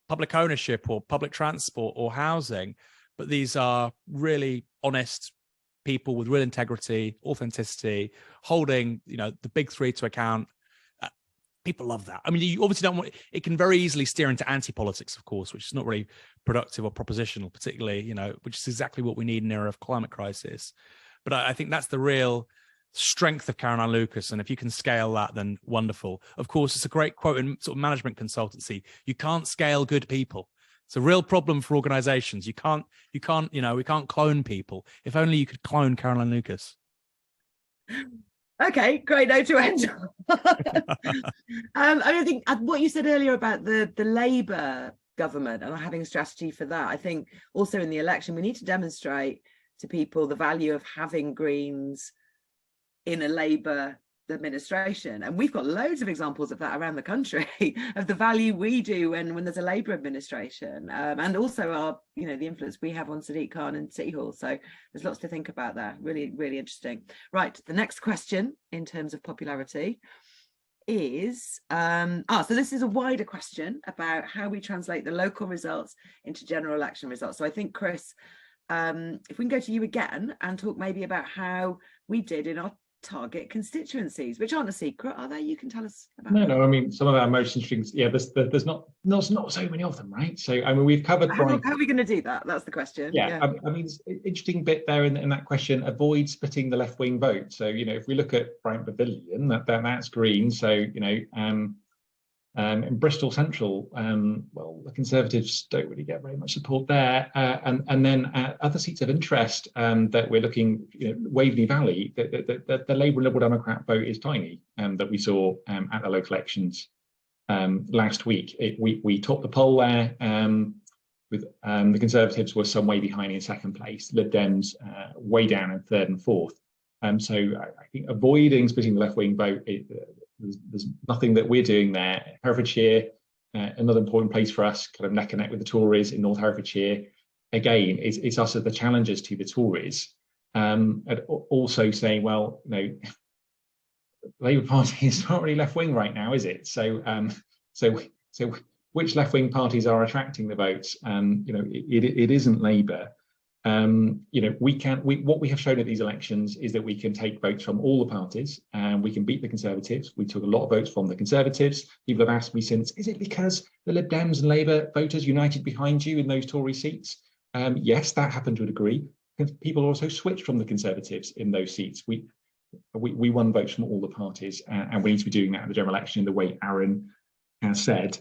D: public ownership or public transport or housing, but these are really honest people with real integrity, authenticity, holding, the big 3 to account. People love that. I mean, you obviously don't want, it can very easily steer into anti-politics, of course, which is not really productive or propositional, particularly, you know, which is exactly what we need in an era of climate crisis. But I think that's the real strength of Caroline Lucas. And if you can scale that, then wonderful. Of course, it's a great quote in sort of management consultancy. You can't scale good people. It's a real problem for organizations. You can't, you know, we can't clone people. If only you could clone Caroline Lucas.
A: Okay, great note to end on. I think what you said earlier about the Labour government and having a strategy for that, I think also in the election, we need to demonstrate to people the value of having Greens in a Labour administration. And we've got loads of examples of that around the country, of the value we do when there's a Labour administration, and also our, you know, the influence we have on Sadiq Khan and City Hall. So there's lots to think about there. Really, really interesting. Right, the next question in terms of popularity is, so this is a wider question about how we translate the local results into general election results. So I think, Chris, if we can go to you again and talk maybe about how we did in our target constituencies, which aren't a secret, are they? You can tell us about.
B: No. I mean, some of our most interesting. Yeah, there's not so many of them, right? So I mean, we've covered.
A: How are we going to do that? That's the question.
B: Yeah. I mean, it's an interesting bit there in that question. Avoid splitting the left wing vote. So you know, if we look at Brighton Pavilion, that's Green. So you know, in Bristol Central, well, the Conservatives don't really get very much support there, and then other seats of interest that we're looking, you know, Waverley Valley, the Labour and Liberal Democrat vote is tiny, that we saw at the local elections last week. We topped the poll there, with the Conservatives were some way behind in second place, Lib Dems way down in third and fourth. So I think avoiding splitting the left wing vote, there's nothing that we're doing there. Herefordshire, another important place for us, kind of neck and neck with the Tories in North Herefordshire. Again, it's us as the challengers to the Tories. And also saying, well, you know, the Labour Party is not really left wing right now, is it? So which left wing parties are attracting the votes? You know, it isn't Labour. You know, what we have shown at these elections is that we can take votes from all the parties and we can beat the Conservatives. We took a lot of votes from the Conservatives. People have asked me since, is it because the Lib Dems and Labour voters united behind you in those Tory seats? Yes, that happened to a degree. People also switched from the Conservatives in those seats. We won votes from all the parties, and we need to be doing that in the general election in the way Aaron has said.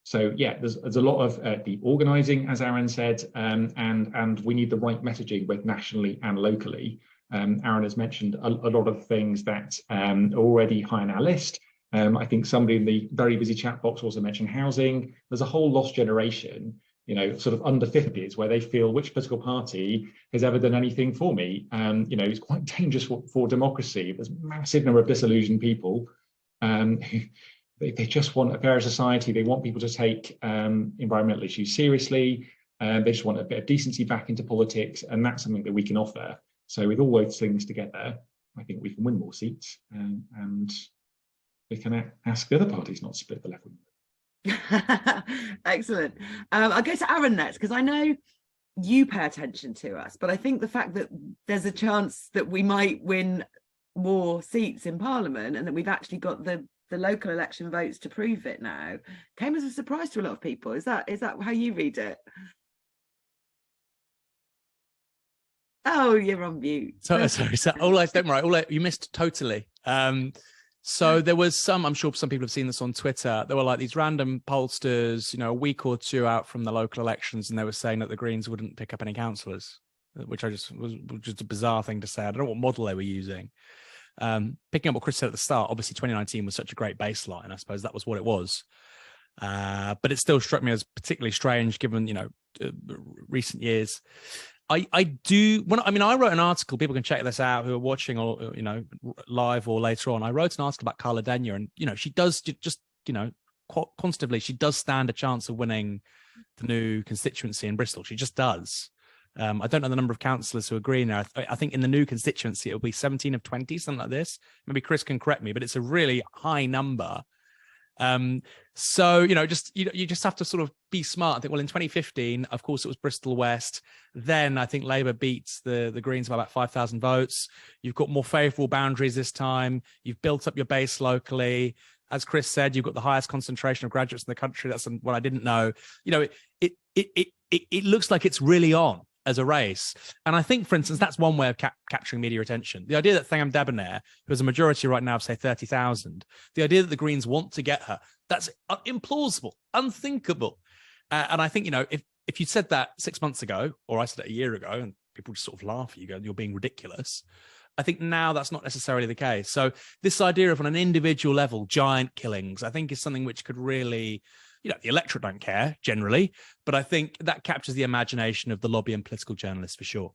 B: So yeah, there's a lot of deep organising, as Aaron said, and we need the right messaging both nationally and locally. Aaron has mentioned a lot of things that are already high on our list. I think somebody in the very busy chat box also mentioned housing. There's a whole lost generation, you know, sort of under 50s, where they feel which political party has ever done anything for me. You know, it's quite dangerous for democracy. There's a massive number of disillusioned people They just want a fairer society. They want people to take environmental issues seriously. They just want a bit of decency back into politics, and that's something that we can offer. So with all those things together, I think we can win more seats, and we can ask the other parties not to split the left wing.
A: Excellent. I'll go to Aaron next, because I know you pay attention to us, but I think the fact that there's a chance that we might win more seats in Parliament and that we've actually got the local election votes to prove it now came as a surprise to a lot of people. Is that how you read it? Oh, you're on mute.
D: Sorry. So don't worry. You missed totally. So there was some, I'm sure some people have seen this on Twitter. There were like these random pollsters, you know, a week or two out from the local elections, and they were saying that the Greens wouldn't pick up any councillors, which was just a bizarre thing to say. I don't know what model they were using. Picking up what Chris said at the start, obviously 2019 was such a great baseline. I suppose that was what it was. But it still struck me as particularly strange given, you know, recent years. I wrote an article, people can check this out who are watching or, you know, live or later on. I wrote an article about Carla Denyer, and, you know, she does just, you know, constantly, she does stand a chance of winning the new constituency in Bristol. She just does. I don't know the number of councillors who agree now. I think in the new constituency, it'll be 17 of 20, something like this. Maybe Chris can correct me, but it's a really high number. So, you know, you just have to sort of be smart. I think, well, in 2015, of course, it was Bristol West. Then I think Labour beats the Greens by about 5,000 votes. You've got more favourable boundaries this time. You've built up your base locally. As Chris said, you've got the highest concentration of graduates in the country. That's what I didn't know. You know, it looks like it's really on as a race. And I think, for instance, that's one way of capturing media attention. The idea that Thangam Debonair, who has a majority right now of, say, 30,000, the idea that the Greens want to get her, that's implausible, unthinkable. And I think, you know, if you said that 6 months ago, or I said it a year ago, and people just sort of laugh at you, go, you're being ridiculous. I think now that's not necessarily the case. So this idea of on an individual level, giant killings, I think is something which could really, you know, the electorate don't care generally, but I think that captures the imagination of the lobby and political journalists for sure.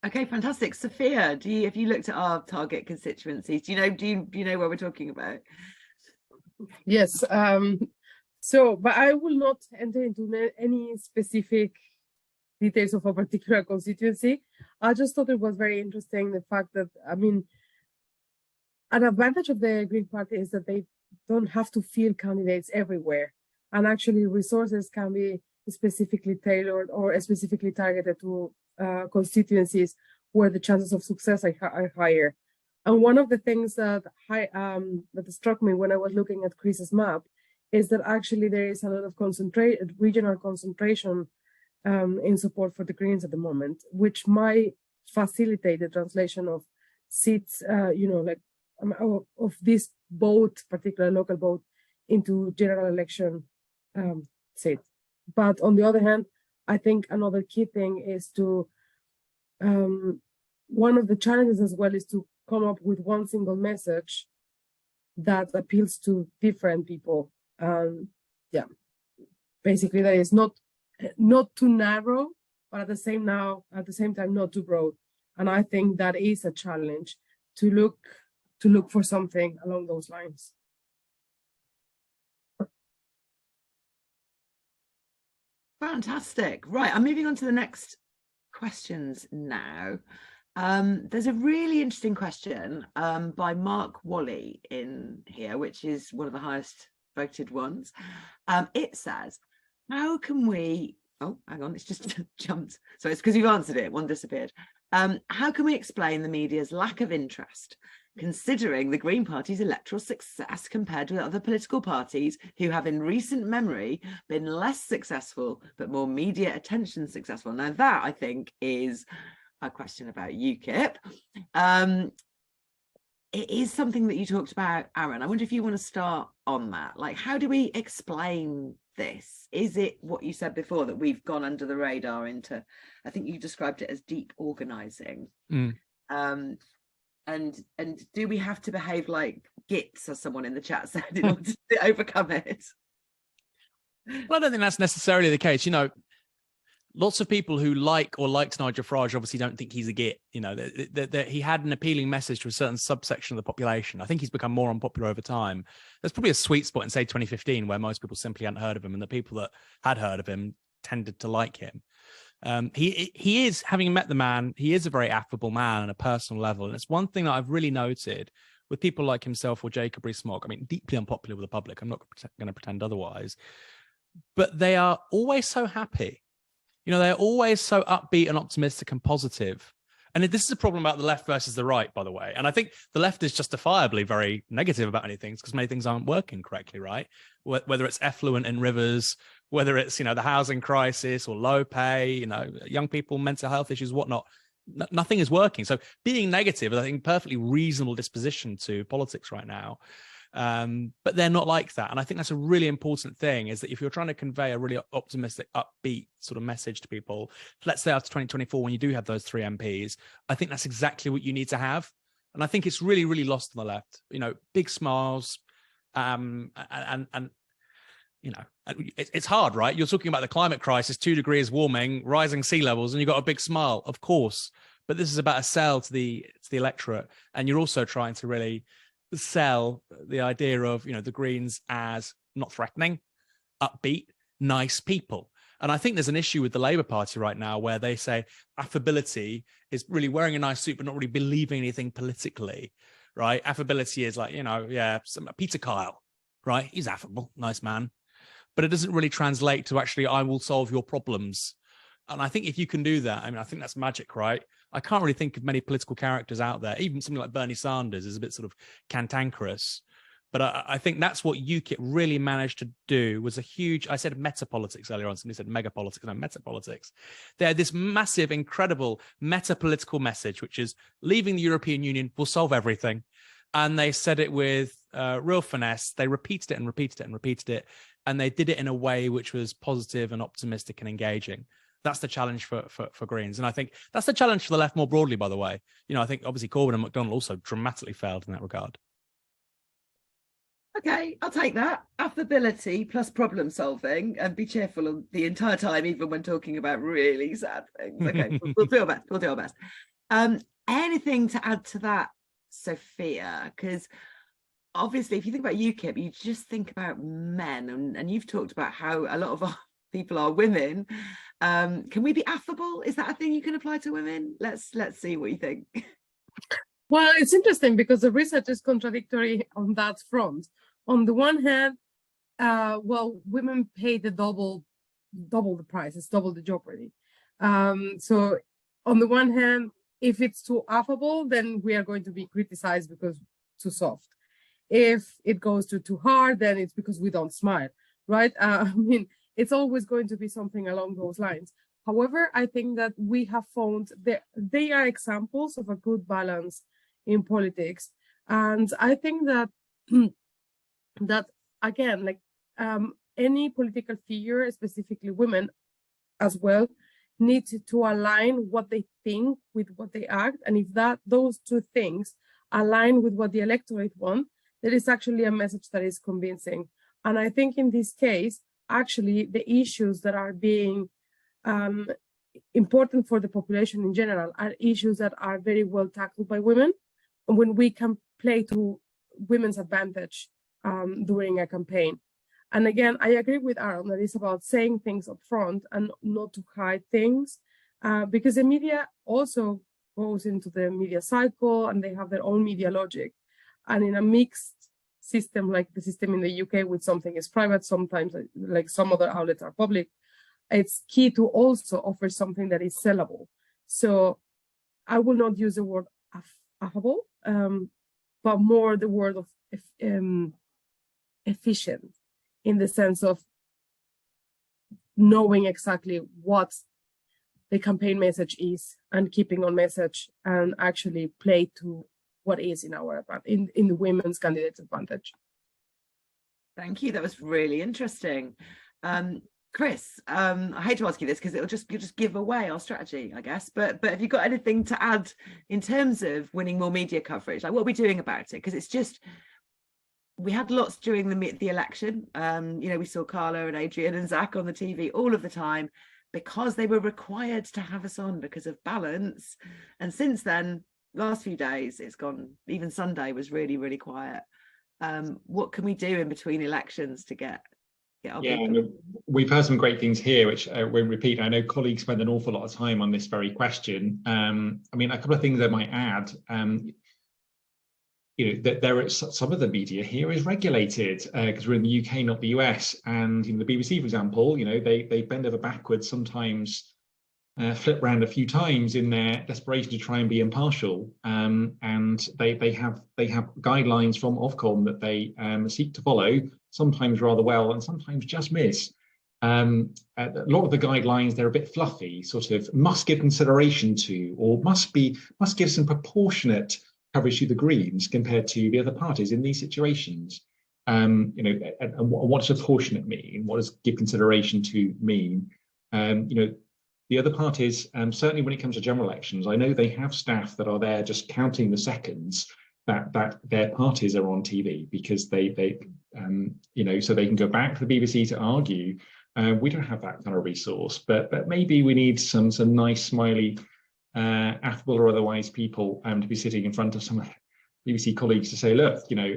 A: Okay, fantastic. Sophia, have you looked at our target constituencies? Do you know what we're talking about?
C: Yes. But I will not enter into any specific details of a particular constituency. I just thought it was very interesting the fact that, I mean, an advantage of the Green Party is that they don't have to field candidates everywhere, and actually resources can be specifically tailored or specifically targeted to constituencies where the chances of success are higher. And one of the things that struck me when I was looking at Chris's map is that actually there is a lot of regional concentration in support for the Greens at the moment, which might facilitate the translation of seats, of this vote, particular local vote, into general election seats. But on the other hand, I think another key thing is to, one of the challenges as well is to come up with one single message that appeals to different people. Basically that is not too narrow, but at the same time not too broad. And I think that is a challenge to look for something along those lines.
A: Fantastic. Right, I'm moving on to the next questions now. There's a really interesting question by Mark Wally in here, which is one of the highest voted ones. It says, how can we, oh, hang on, it's just jumped. So it's because you've answered it, one disappeared. How can we explain the media's lack of interest, considering the Green Party's electoral success compared with other political parties who have in recent memory been less successful, but more media attention successful? Now that, I think, is a question about UKIP. It is something that you talked about, Aaron. I wonder if you want to start on that. Like, how do we explain this? Is it what you said before, that we've gone under the radar into, I think you described it as deep organising? And do we have to behave like gits, as someone in the chat said, in order to overcome it?
D: Well, I don't think that's necessarily the case. You know, lots of people who liked Nigel Farage obviously don't think he's a git. You know, that he had an appealing message to a certain subsection of the population. I think he's become more unpopular over time. There's probably a sweet spot in, say, 2015, where most people simply hadn't heard of him, and the people that had heard of him tended to like him. He is, having met the man, he is a very affable man on a personal level. And it's one thing that I've really noted with people like himself or Jacob Rees-Mogg. I mean, deeply unpopular with the public. I'm not going to pretend otherwise. But they are always so happy. You know, they're always so upbeat and optimistic and positive. And this is a problem about the left versus the right, by the way. And I think the left is justifiably very negative about many things, because many things aren't working correctly, right? Whether it's effluent in rivers, whether it's, you know, the housing crisis or low pay, you know, young people, mental health issues, whatnot. Nothing is working. So being negative is, I think, perfectly reasonable disposition to politics right now. But they're not like that. And I think that's a really important thing, is that if you're trying to convey a really optimistic, upbeat sort of message to people, let's say after 2024, when you do have those 3 MPs, I think that's exactly what you need to have. And I think it's really, really lost on the left. You know, big smiles, and you know, it's hard, right? You're talking about the climate crisis, 2 degrees warming, rising sea levels, and you've got a big smile, of course. But this is about a sell to the electorate. And you're also trying to really sell the idea of, you know, the Greens as not threatening, upbeat, nice people. And I think there's an issue with the Labour Party right now, where they say affability is really wearing a nice suit but not really believing anything politically, right? Affability is like, you know, yeah, Peter Kyle, right? He's affable, nice man. But it doesn't really translate to actually, I will solve your problems. And I think if you can do that, I mean, I think that's magic, right? I can't really think of many political characters out there. Even something like Bernie Sanders is a bit sort of cantankerous. But I think that's what UKIP really managed to do, was a huge, I said meta-politics earlier on, somebody said mega-politics, no, meta-politics. They had this massive, incredible meta-political message, which is leaving the European Union will solve everything. And they said it with real finesse. They repeated it and repeated it and repeated it. And they did it in a way which was positive and optimistic and engaging. That's the challenge for Greens. And I think that's the challenge for the left more broadly, by the way. You know, I think obviously Corbyn and McDonnell also dramatically failed in that regard.
A: Okay, I'll take that. Affability plus problem solving, and be cheerful the entire time, even when talking about really sad things. Okay, we'll do our best. We'll do our best. Anything to add to that, Sophia? Because obviously, if you think about UKIP, you just think about men, and you've talked about how a lot of our people are women. Can we be affable? Is that a thing you can apply to women? Let's see what you think.
C: Well, it's interesting because the research is contradictory on that front. On the one hand, well, women pay the double the price, it's double the jeopardy. So on the one hand, if it's too affable, then we are going to be criticized because too soft. If it goes too hard, then it's because we don't smile, right? I mean, it's always going to be something along those lines. However, I think that we have found that they are examples of a good balance in politics. And I think that that again, like any political figure, specifically women as well, need to align what they think with what they act. And if those two things align with what the electorate want, there is actually a message that is convincing. And I think in this case, actually, the issues that are being important for the population in general are issues that are very well tackled by women. And when we can play to women's advantage during a campaign. And again, I agree with Aaron that it's about saying things up front and not to hide things, because the media also goes into the media cycle and they have their own media logic. And in a mixed system like the system in the UK, with something is private, sometimes like some other outlets are public, it's key to also offer something that is sellable. So I will not use the word affable, but more the word of efficient, in the sense of knowing exactly what the campaign message is and keeping on message and actually play to what is in our in the women's candidates' advantage.
A: Thank you. That was really interesting. Chris, I hate to ask you this because you'll just give away our strategy, I guess. But have you got anything to add in terms of winning more media coverage? Like, what are we doing about it? Because it's just, we had lots during the election. You know, we saw Carla and Adrian and Zach on the TV all of the time because they were required to have us on because of balance. And since then, last few days, it's gone. Even Sunday was really, really quiet. What can we do in between elections to get our people?
B: We've heard some great things here, which won't repeat. I know colleagues spend an awful lot of time on this very question. I mean, a couple of things I might add. You know, that there is some of the media here is regulated because we're in the UK, not the US. And you know, the BBC, for example, you know, they bend over backwards sometimes. Flip around a few times in their desperation to try and be impartial, and they have guidelines from Ofcom that they seek to follow, sometimes rather well and sometimes just miss. A lot of the guidelines, they're a bit fluffy, sort of must give consideration to, or must give some proportionate coverage to the Greens compared to the other parties in these situations. You know, and what does proportionate mean? What does give consideration to mean? You know, the other parties, certainly when it comes to general elections, I know they have staff that are there just counting the seconds that their parties are on TV, because they you know, so they can go back to the BBC to argue. We don't have that kind of resource, but maybe we need some nice, smiley, affable or otherwise people to be sitting in front of some BBC colleagues to say, look, you know,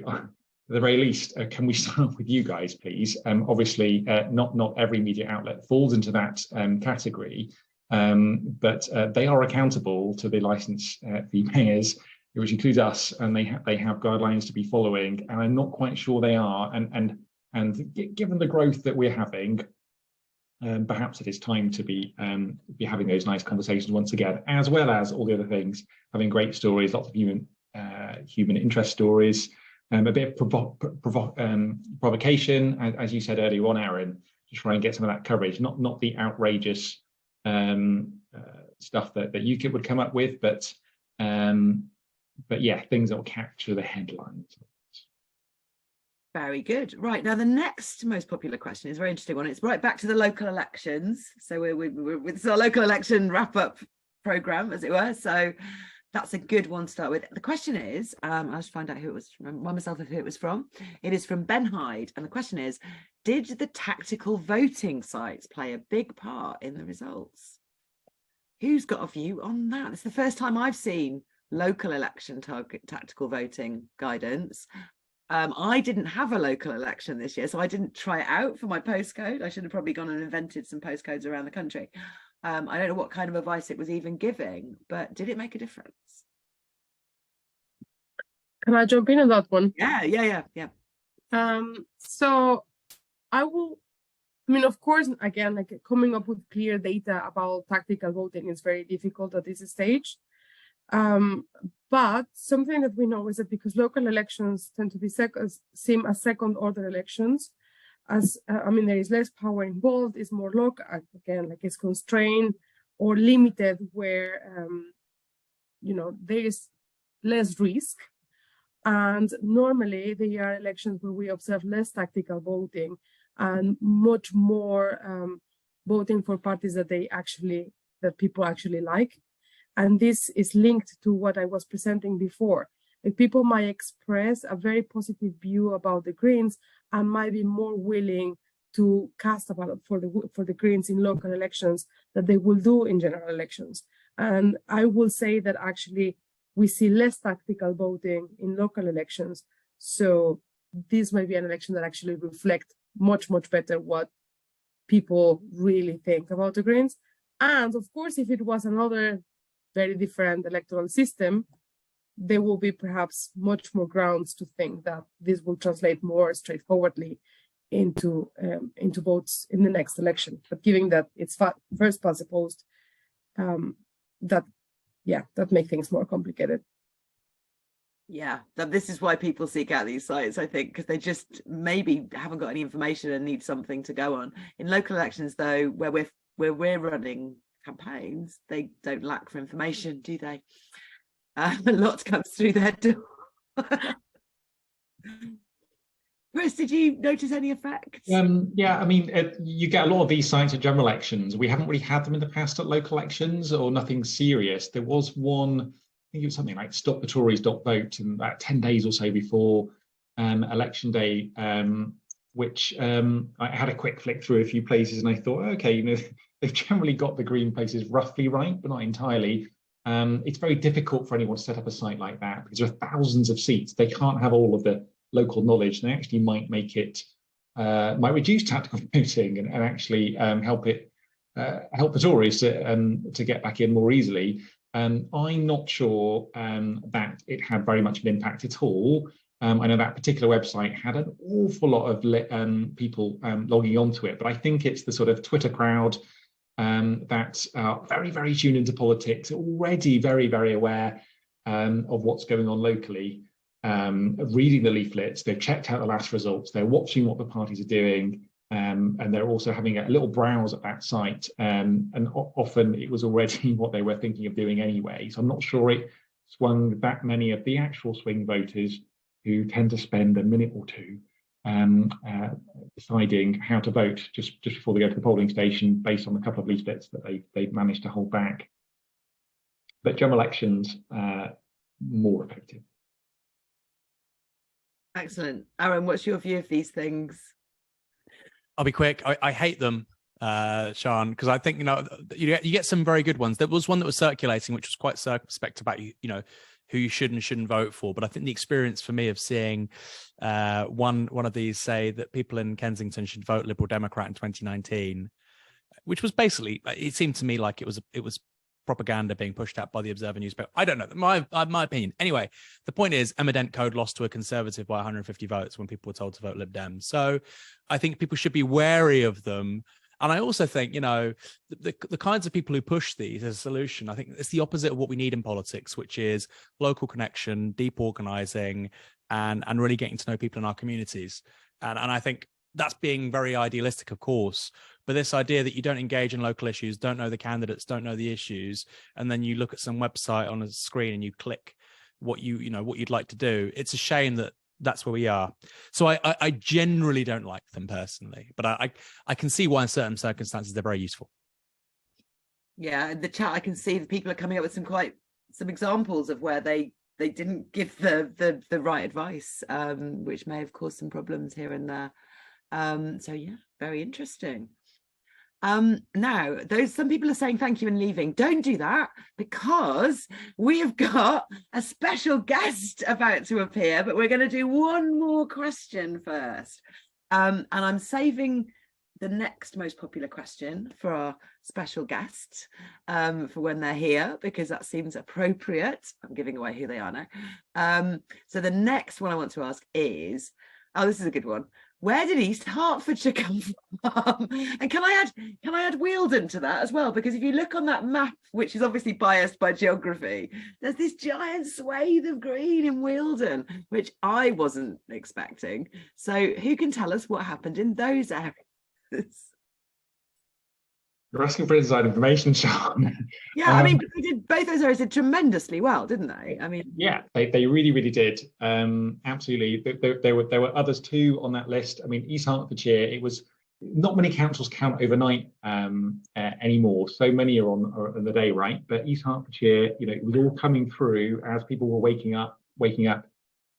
B: at the very least, can we start with you guys, please? Obviously, not every media outlet falls into that category, but they are accountable to the licence fee payers, which includes us, and they have guidelines to be following. And I'm not quite sure they are. And given the growth that we're having, perhaps it is time to be having those nice conversations once again, as well as all the other things, having great stories, lots of human interest stories, a bit of provocation, as you said earlier on, Aaron, to try and get some of that coverage, not the outrageous stuff that UKIP would come up with, but yeah, things that will capture the headlines.
A: Very good. Right, now the next most popular question is a very interesting one. It's right back to the local elections. So we're with our local election wrap-up programme, as it were. So that's a good one to start with. The question is, I'll just find out who it was, remind myself of who it was from. It is from Ben Hyde. And the question is, did the tactical voting sites play a big part in the results? Who's got a view on that? It's the first time I've seen local election tactical voting guidance. I didn't have a local election this year, so I didn't try it out for my postcode. I should have probably gone and invented some postcodes around the country. I don't know what kind of advice it was even giving, but did it make a difference?
C: Can I jump in on that one?
A: Yeah.
C: So I mean, of course, again, like coming up with clear data about tactical voting is very difficult at this stage. But something that we know is that because local elections tend to be seen as second-order elections, I mean, there is less power involved, it's more local, again, like it's constrained or limited where, there is less risk. And normally they are elections where we observe less tactical voting and much more voting for parties that people actually like. And this is linked to what I was presenting before. Like people might express a very positive view about the Greens and might be more willing to cast a ballot for the Greens in local elections than they will do in general elections. And I will say that actually we see less tactical voting in local elections. So this might be an election that actually reflects much, much better what people really think about the Greens. And of course, if it was another very different electoral system, there will be perhaps much more grounds to think that this will translate more straightforwardly into votes in the next election. But given that it's first past the post, that makes things more complicated.
A: Yeah, this is why people seek out these sites, I think, because they just maybe haven't got any information and need something to go on. In local elections, though, where we're running campaigns, they don't lack for information, do they? A lot comes through their door. Chris, did you notice any effects?
B: Yeah, I mean, you get a lot of these sites at general elections. We haven't really had them in the past at local elections, or nothing serious. There was one, I think it was something like stopthetories.vote, and about 10 days or so before election day, which I had a quick flick through a few places, and I thought, okay, they've generally got the Green places roughly right, but not entirely. It's very difficult for anyone to set up a site like that because there are thousands of seats. They can't have all of the local knowledge. They actually might make it, might reduce tactical voting and actually help the Tories to get back in more easily. I'm not sure that it had very much of an impact at all. I know that particular website had an awful lot of people logging onto it, but I think it's the sort of Twitter crowd that are very, very tuned into politics, already very, very aware of what's going on locally, reading the leaflets, they've checked out the last results, they're watching what the parties are doing, and they're also having a little browse at that site, and often it was already what they were thinking of doing anyway. So I'm not sure it swung that many of the actual swing voters who tend to spend a minute or two deciding how to vote just before they go to the polling station based on a couple of leaflets that they've managed to hold back. But general elections, more effective.
A: Excellent. Aaron, what's your view of these things?
D: I'll be quick. I hate them, Sian, because I think, you get some very good ones. There was one that was circulating, which was quite circumspect about, who you should and shouldn't vote for. But I think the experience for me of seeing one of these say that people in Kensington should vote Liberal Democrat in 2019, which was basically, it seemed to me like it was propaganda being pushed out by the Observer newspaper. I don't know, my opinion. Anyway, the point is Emma Dent Code lost to a Conservative by 150 votes when people were told to vote Lib Dem. So I think people should be wary of them. And I also think, you know, the kinds of people who push these as a solution, I think it's the opposite of what we need in politics, which is local connection, deep organizing, and really getting to know people in our communities. And I think that's being very idealistic, of course, but this idea that you don't engage in local issues, don't know the candidates, don't know the issues, and then you look at some website on a screen and you click what what you'd like to do. It's a shame that that's where we are. So I generally don't like them personally, but I can see why in certain circumstances they're very useful.
A: Yeah, in the chat I can see that people are coming up with some examples of where they didn't give the right advice, which may have caused some problems here and there. So yeah, very interesting. Now, some people are saying thank you and leaving. Don't do that, because we have got a special guest about to appear, but we're going to do one more question first. And I'm saving the next most popular question for our special guests for when they're here, because that seems appropriate. I'm giving away who they are now. So the next one I want to ask is, this is a good one. Where did East Hertfordshire come from? And can I add Wealden to that as well? Because if you look on that map, which is obviously biased by geography, there's this giant swathe of green in Wealden, which I wasn't expecting. So who can tell us what happened in those areas?
B: You're asking for inside information, Sian.
A: Yeah, I mean, both those areas did tremendously well, didn't they? I mean,
B: yeah, they really, really did. Absolutely. There were others too on that list. I mean, East Hertfordshire, it was not many councils count overnight anymore. So many are on the day, right? But East Hertfordshire, it was all coming through as people were waking up,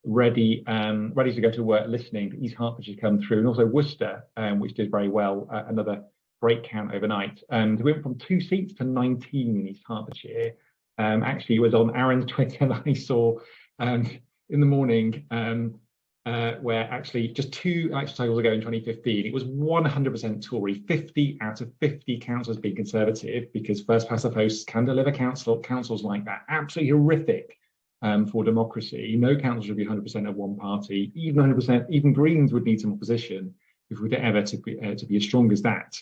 B: ready to go to work, listening to East Hertfordshire come through, and also Worcester, which did very well. Another great count overnight. We went from 2 seats to 19 in East Hertfordshire. Actually, it was on Aaron's Twitter that I saw in the morning, where actually just 2 election cycles ago in 2015, it was 100% Tory, 50 out of 50 councils being Conservative, because first past the post can deliver councils like that. Absolutely horrific for democracy. No council should be 100% of one party. Even 100%, even Greens would need some opposition if we were ever to be as strong as that.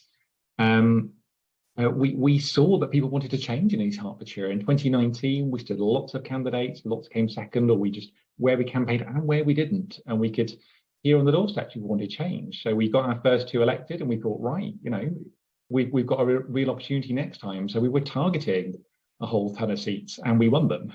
B: We saw that people wanted to change in East Hertfordshire. In 2019, we stood lots of candidates, lots came second, or where we campaigned and where we didn't. And we could hear on the doorstep people wanted change. So we got our first 2 elected, and we thought, right, we've got a real opportunity next time. So we were targeting a whole ton of seats, and we won them.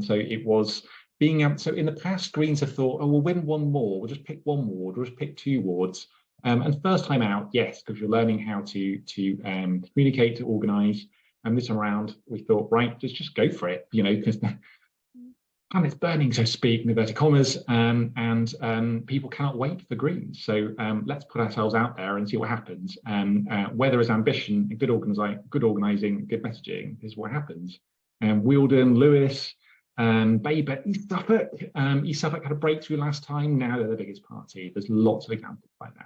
B: So it was being able. So in the past, Greens have thought, oh, we'll win one more. We'll just pick one ward. We'll just pick 2 wards. And first time out, yes, because you're learning how to communicate, to organise. And this around, we thought, right, just go for it, because the planet's burning, so to speak, in inverted commas, and people can't wait for Greens. So let's put ourselves out there and see what happens. Where there is ambition, good organising, good messaging is what happens. Wealden, Lewis, Baber, East Suffolk. East Suffolk had a breakthrough last time. Now they're the biggest party. There's lots of examples like that.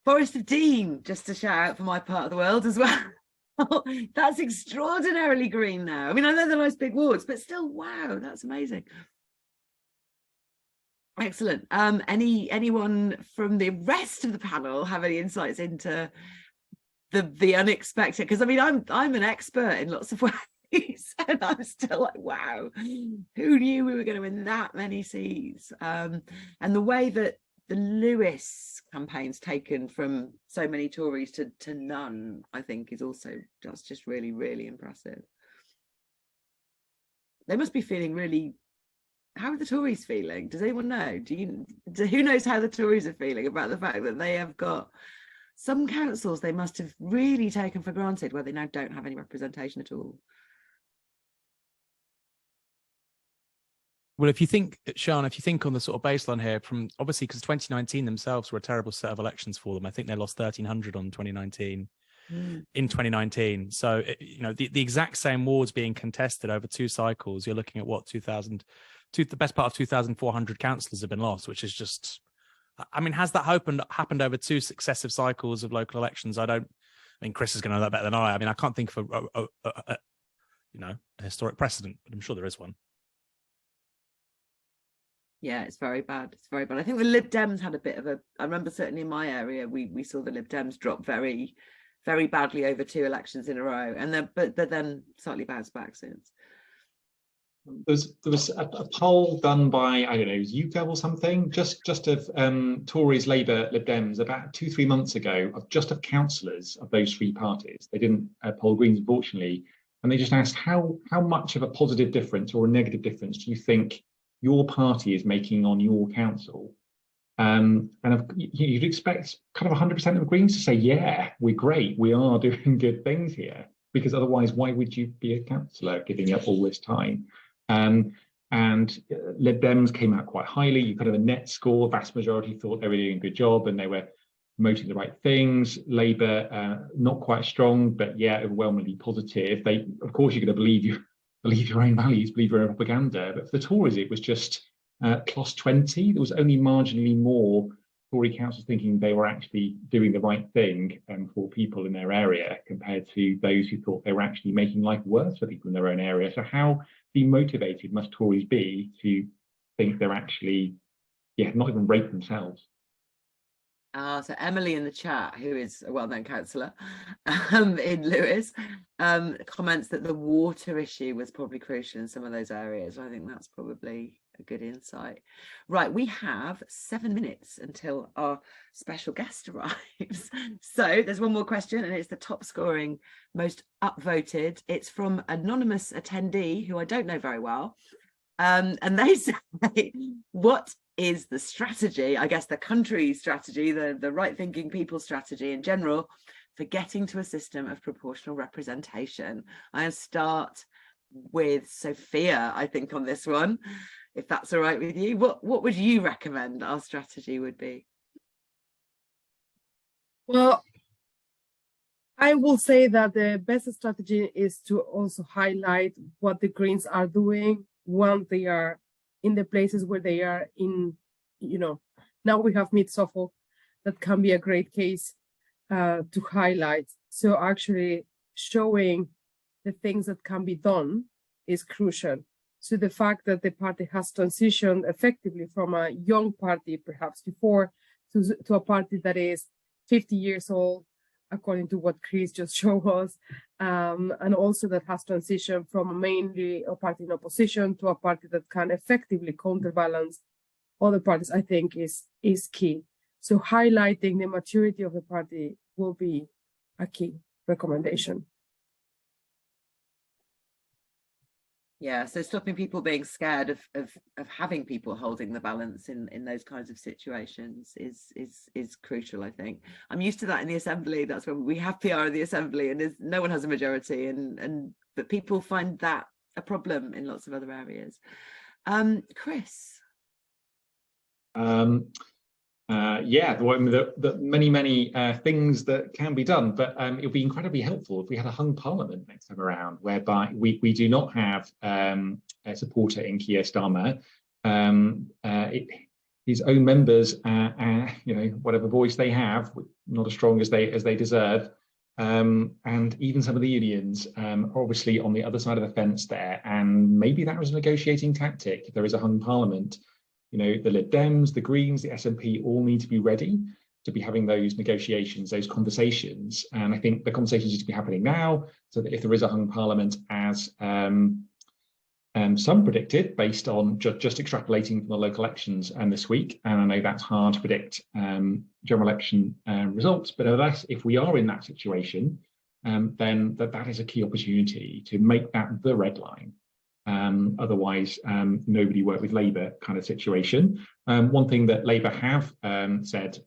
A: Forest of Dean, just to shout out for my part of the world as well. That's extraordinarily green now. I mean, I know they're nice big wards, but still, wow, that's amazing. Excellent. Anyone from the rest of the panel have any insights into the unexpected? Because I mean, I'm an expert in lots of ways, and I'm still like, wow, who knew we were going to win that many seats? And the way that the Lewis campaign's taken from so many Tories to none, I think, is also just really, really impressive. They must be feeling really. How are the Tories feeling? Does anyone know? Who knows how the Tories are feeling about the fact that they have got some councils they must have really taken for granted, where they now don't have any representation at all?
D: Well, if you think, Sian, on the sort of baseline here, from obviously because 2019 themselves were a terrible set of elections for them. I think they lost 1,300 on 2019 in 2019. So, the exact same wards being contested over 2 cycles, you're looking at what, the best part of 2,400 councillors have been lost, which is just, I mean, has that happened over 2 successive cycles of local elections? I mean, Chris is going to know that better than I. I mean, I can't think of a historic precedent, but I'm sure there is one.
A: Yeah, it's very bad. It's very bad. I think the Lib Dems had a bit of a, I remember certainly in my area, we saw the Lib Dems drop very, very badly over 2 elections in a row, and then but then slightly bounced back since.
B: There was a poll done by, I don't know, it was YouGov or something, just of Tories, Labour, Lib Dems about 2-3 months ago, of just of councillors of those 3 parties. They didn't poll Greens, unfortunately, and they just asked how much of a positive difference or a negative difference do you think your party is making on your council? And you'd expect kind of 100% of Greens to say, yeah, we're great, we are doing good things here, because otherwise, why would you be a councillor giving up all this time? And Lib Dems came out quite highly. You kind of a net score, vast majority thought they were doing a good job and they were promoting the right things. Labour, not quite strong, but yeah, overwhelmingly positive. They, of course, you're going to believe your own values, believe your own propaganda. But for the Tories, it was just plus 20. There was only marginally more Tory councils thinking they were actually doing the right thing for people in their area compared to those who thought they were actually making life worse for people in their own area. So how demotivated must Tories be to think they're actually, not even rate themselves?
A: So Emily in the chat, who is a well-known councillor in Lewes, comments that the water issue was probably crucial in some of those areas. I think that's probably a good insight. Right, we have 7 minutes until our special guest arrives. So there's one more question, and it's the top scoring, most upvoted. It's from anonymous attendee who I don't know very well. And they say, what is the strategy, I guess the country's strategy, the right-thinking people's strategy in general, for getting to a system of proportional representation? I'll start with Sophia, I think, on this one, if that's all right with you. What would you recommend our strategy would be?
C: Well, I will say that the best strategy is to also highlight what the Greens are doing once they are in the places where they are in, now we have Mid-Suffolk, that can be a great case to highlight. So actually showing the things that can be done is crucial. So the fact that the party has transitioned effectively from a young party, perhaps before, to a party that is 50 years old, according to what Chris just showed us, and also that has transitioned from mainly a party in opposition to a party that can effectively counterbalance other parties, I think is key. So highlighting the maturity of the party will be a key recommendation.
A: Yeah, so stopping people being scared of having people holding the balance in those kinds of situations is crucial, I think. I'm used to that in the Assembly. That's when we have PR in the Assembly, and no one has a majority, but people find that a problem in lots of other areas. Chris. The many things that can be done, but it would be incredibly helpful if we had a hung parliament next time around, whereby we do not have a supporter in Keir Starmer. His own members, whatever voice they have, not as strong as they deserve, and even some of the unions are obviously on the other side of the fence there. And maybe that was a negotiating tactic. If there is a hung parliament, the Lib Dems, the Greens, the SNP all need to be ready to be having those negotiations, those conversations. And I think the conversations need to be happening now, so that if there is a hung parliament, as some predicted, based on just extrapolating from the local elections this week, and I know that's hard to predict general election results, but nevertheless, if we are in that situation, then that is a key opportunity to make that the red line. Otherwise, nobody worked with Labour kind of situation. One thing that Labour have said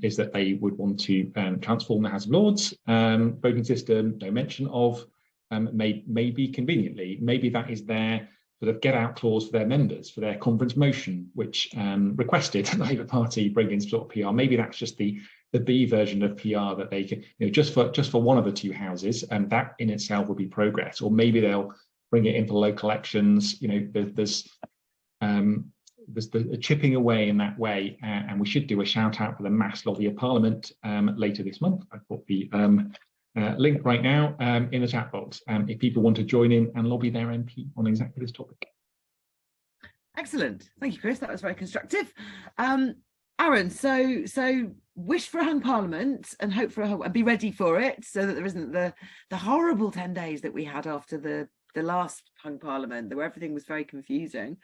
A: is that they would want to transform the House of Lords voting system. No mention of maybe conveniently, maybe that is their sort of get out clause for their members, for their conference motion, which requested the Labour Party bring in sort of PR. Maybe that's just the B version of PR that they can, just for one of the 2 houses, and that in itself will be progress. Or maybe they'll bring it in for local elections. There's the chipping away in that way, and we should do a shout out for the mass lobby of Parliament later this month. I've got the link right now in the chat box if people want to join in and lobby their MP on exactly this topic. Excellent. Thank you, Chris. That was very constructive. Aaron, so wish for a hung parliament and hope for and be ready for it, so that there isn't the horrible 10 days that we had after the last hung parliament, where everything was very confusing,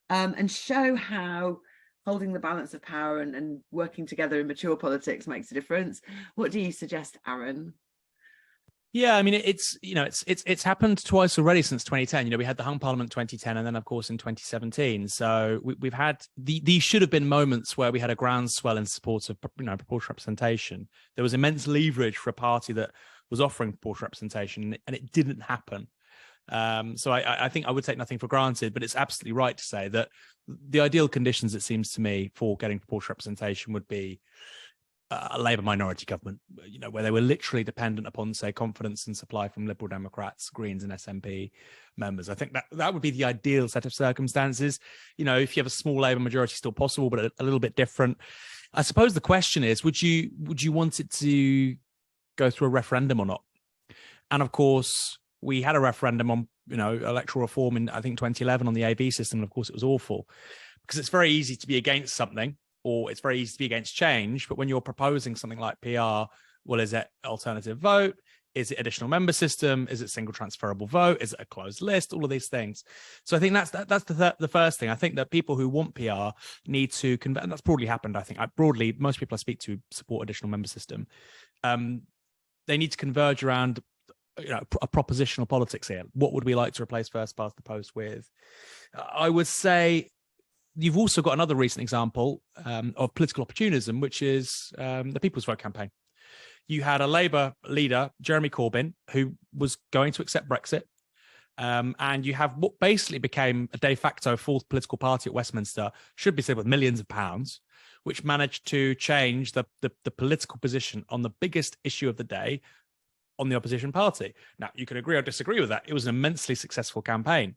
A: and show how holding the balance of power and working together in mature politics makes a difference. What do you suggest, Aaron?
D: Yeah, I mean, it's happened twice already since 2010. We had the hung parliament 2010, and then of course in 2017. So we've had these should have been moments where we had a groundswell in support of proportional representation. There was immense leverage for a party that was offering proportional representation, and it didn't happen. So I think I would take nothing for granted, but it's absolutely right to say that the ideal conditions, it seems to me, for getting proportional representation would be a Labour minority government, where they were literally dependent upon, say, confidence and supply from Liberal Democrats, Greens and SNP members. I think that would be the ideal set of circumstances. If you have a small Labour majority, still possible, but a little bit different. I suppose the question is, would you want it to go through a referendum or not? And of course, we had a referendum on, electoral reform in, I think, 2011 on the AB system. And of course, it was awful, because it's very easy to be against something, or it's very easy to be against change. But when you're proposing something like PR, well, is it alternative vote? Is it additional member system? Is it single transferable vote? Is it a closed list? All of these things. So I think that's the first thing. I think that people who want PR need to convert, and that's broadly happened. I think broadly, most people I speak to support additional member system. They need to converge around a propositional politics here. What would we like to replace first past the post with? I would say you've also got another recent example of political opportunism, which is the People's Vote campaign. You had a Labour leader, Jeremy Corbyn, who was going to accept Brexit. And you have what basically became a de facto fourth political party at Westminster, should be said with millions of pounds, which managed to change the political position on the biggest issue of the day on the opposition party. Now, you can agree or disagree with that. It was an immensely successful campaign.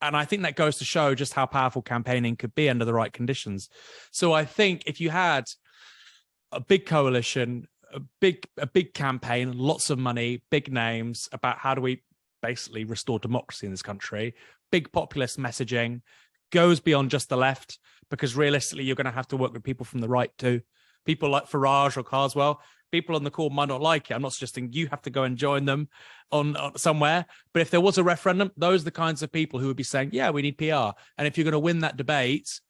D: And I think that goes to show just how powerful campaigning could be under the right conditions. So I think if you had a big coalition, a big campaign, lots of money, big names about how do we basically restore democracy in this country, big populist messaging, goes beyond just the left, because realistically, you're going to have to work with people from the right too. People like Farage or Carswell. People on the call might not like it. I'm not suggesting you have to go and join them on somewhere. But if there was a referendum, those are the kinds of people who would be saying, yeah, we need PR. And if you're going to win that debate,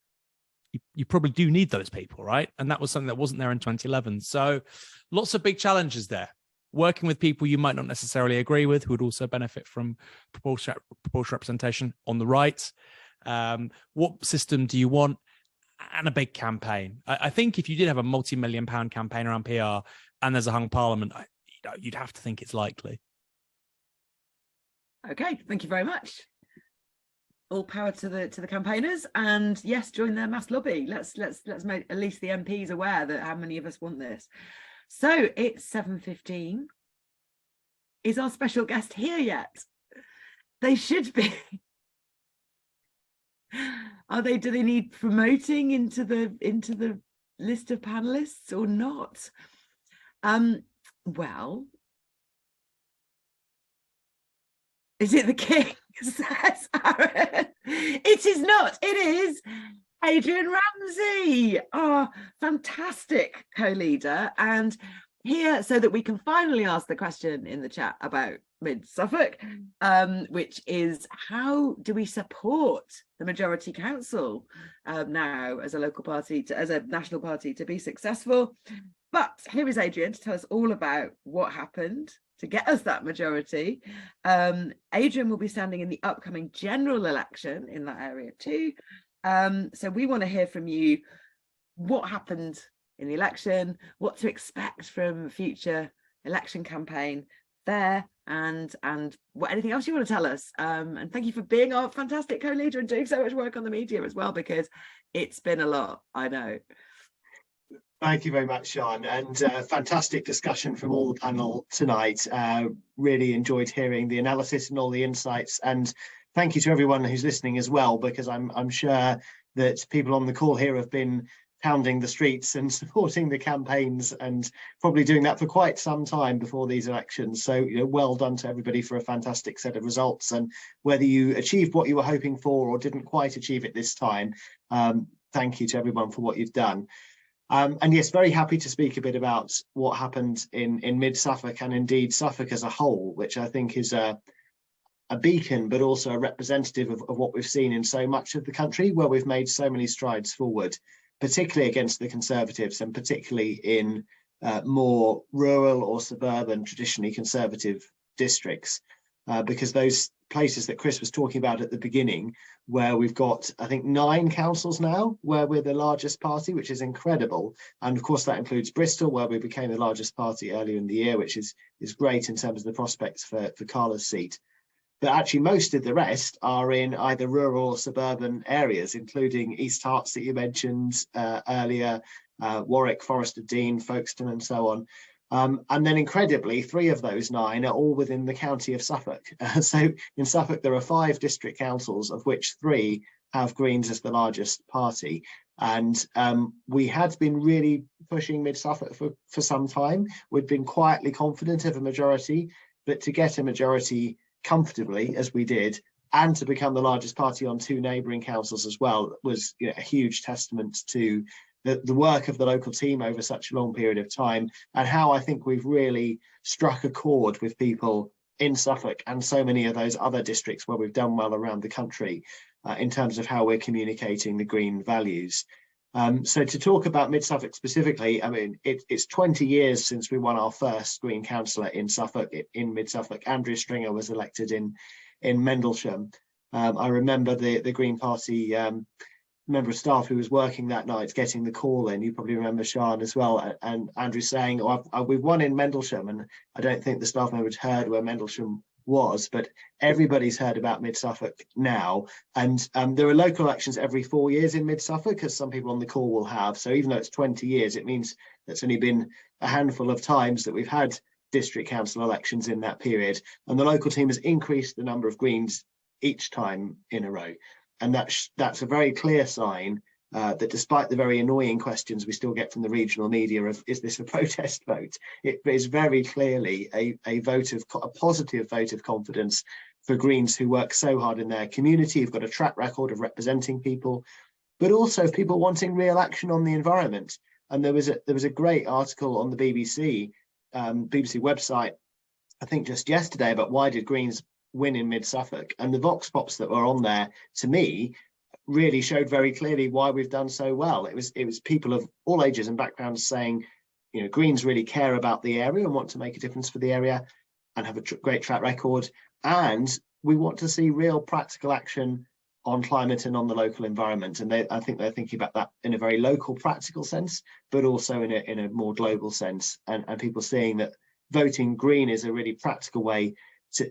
D: you probably do need those people, right? And that was something that wasn't there in 2011. So lots of big challenges there. Working with people you might not necessarily agree with, who would also benefit from proportional representation on the right. What system do you want? And a big campaign. I think if you did have a multi-million-pound campaign around PR and there's a hung parliament, you'd have to think it's likely. Okay, thank you very much. All power to the campaigners, and yes, join their mass lobby. Let's make at least the MPs aware that how many of us want this. So it's 7:15. Is our special guest here yet? They should be. Do they need promoting into the list of panelists or not? Well, is it the king? Says Aaron. It is not. It is Adrian Ramsey, our fantastic co-leader, and here so that we can finally ask the question in the chat about Mid-Suffolk, which is, how do we support the majority council now as a local party, as a national party, to be successful? But here is Adrian to tell us all about what happened to get us that majority. Adrian will be standing in the upcoming general election in that area too. So we want to hear from you what happened in the election, what to expect from future election campaign there, and what anything else you want to tell us. And thank you for being our fantastic co-leader and doing so much work on the media as well, because it's been a lot, I know.
E: Thank you very much, Sian, and fantastic discussion from all the panel tonight. Really enjoyed hearing the analysis and all the insights, and thank you to everyone who's listening as well, because I'm sure that people on the call here have been pounding the streets and supporting the campaigns, and probably doing that for quite some time before these elections. So, you know, well done to everybody for a fantastic set of results. And whether you achieved what you were hoping for or didn't quite achieve it this time, thank you to everyone for what you've done. And yes, very happy to speak a bit about what happened in Mid-Suffolk, and indeed Suffolk as a whole, which I think is a beacon, but also a representative of what we've seen in so much of the country, where we've made so many strides forward, particularly against the Conservatives, and particularly in more rural or suburban, traditionally Conservative districts, because those places that Chris was talking about at the beginning, where we've got, I think, 9 councils now where we're the largest party, which is incredible. And of course, that includes Bristol, where we became the largest party earlier in the year, which is great in terms of the prospects for Carla's seat. But actually, most of the rest are in either rural or suburban areas, including East Herts that you mentioned earlier, Warwick, Forest of Dean, Folkestone, and so on. And then incredibly, 3 of those 9 are all within the county of Suffolk. So in Suffolk, there are 5 district councils, of which 3 have Greens as the largest party. And we had been really pushing Mid-Suffolk for some time. We'd been quietly confident of a majority, but to get a majority comfortably, as we did, and to become the largest party on 2 neighbouring councils as well, was, you know, a huge testament to the work of the local team over such a long period of time, and how I think we've really struck a chord with people in Suffolk and so many of those other districts where we've done well around the country in terms of how we're communicating the Green values. So to talk about Mid-Suffolk specifically, I mean, it's 20 years since we won our first Green councillor in Suffolk, in Mid-Suffolk. Andrew Stringer was elected in Mendlesham. I remember the Green Party member of staff who was working that night getting the call in. You probably remember Sian as well, and Andrew saying, "Oh, we've won in Mendlesham," and I don't think the staff member had heard where Mendlesham was, but everybody's heard about Mid-Suffolk now. And there are local elections every 4 years in Mid-Suffolk, as some people on the call will have. So even though it's 20 years, it means that's only been a handful of times that we've had district council elections in that period. And the local team has increased the number of Greens each time in a row. And that's a very clear sign that despite the very annoying questions we still get from the regional media of, is this a protest vote? It is very clearly a positive vote of confidence for Greens who work so hard in their community, who've got a track record of representing people, but also people wanting real action on the environment. And there was a great article on the BBC website, I think just yesterday, about why did Greens win in Mid-Suffolk, and the vox pops that were on there, to me, really showed very clearly why we've done so well. It was people of all ages and backgrounds saying, you know, Greens really care about the area and want to make a difference for the area and have a great track record, and we want to see real practical action on climate and on the local environment. And I think they're thinking about that in a very local, practical sense, but also in a more global sense, and people seeing that voting Green is a really practical way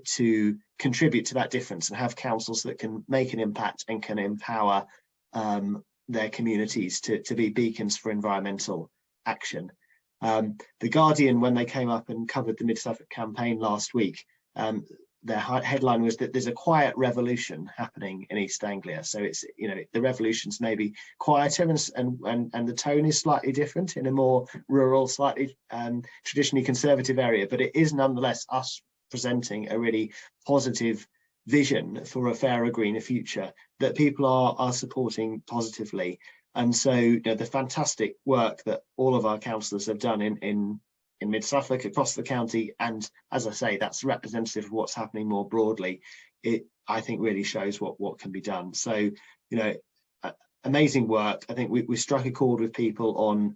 E: to contribute to that difference and have councils that can make an impact and can empower their communities to be beacons for environmental action. The Guardian, when they came up and covered the Mid-Suffolk campaign last week, their headline was that there's a quiet revolution happening in East Anglia. So it's, you know, the revolution's maybe quieter and the tone is slightly different in a more rural, slightly traditionally conservative area, but it is nonetheless us presenting a really positive vision for a fairer, greener future that people are supporting positively. And so, you know, the fantastic work that all of our councillors have done in Mid-Suffolk, across the county, and as I say, that's representative of what's happening more broadly. It, I think, really shows what can be done. So, you know, amazing work. I think we struck a chord with people on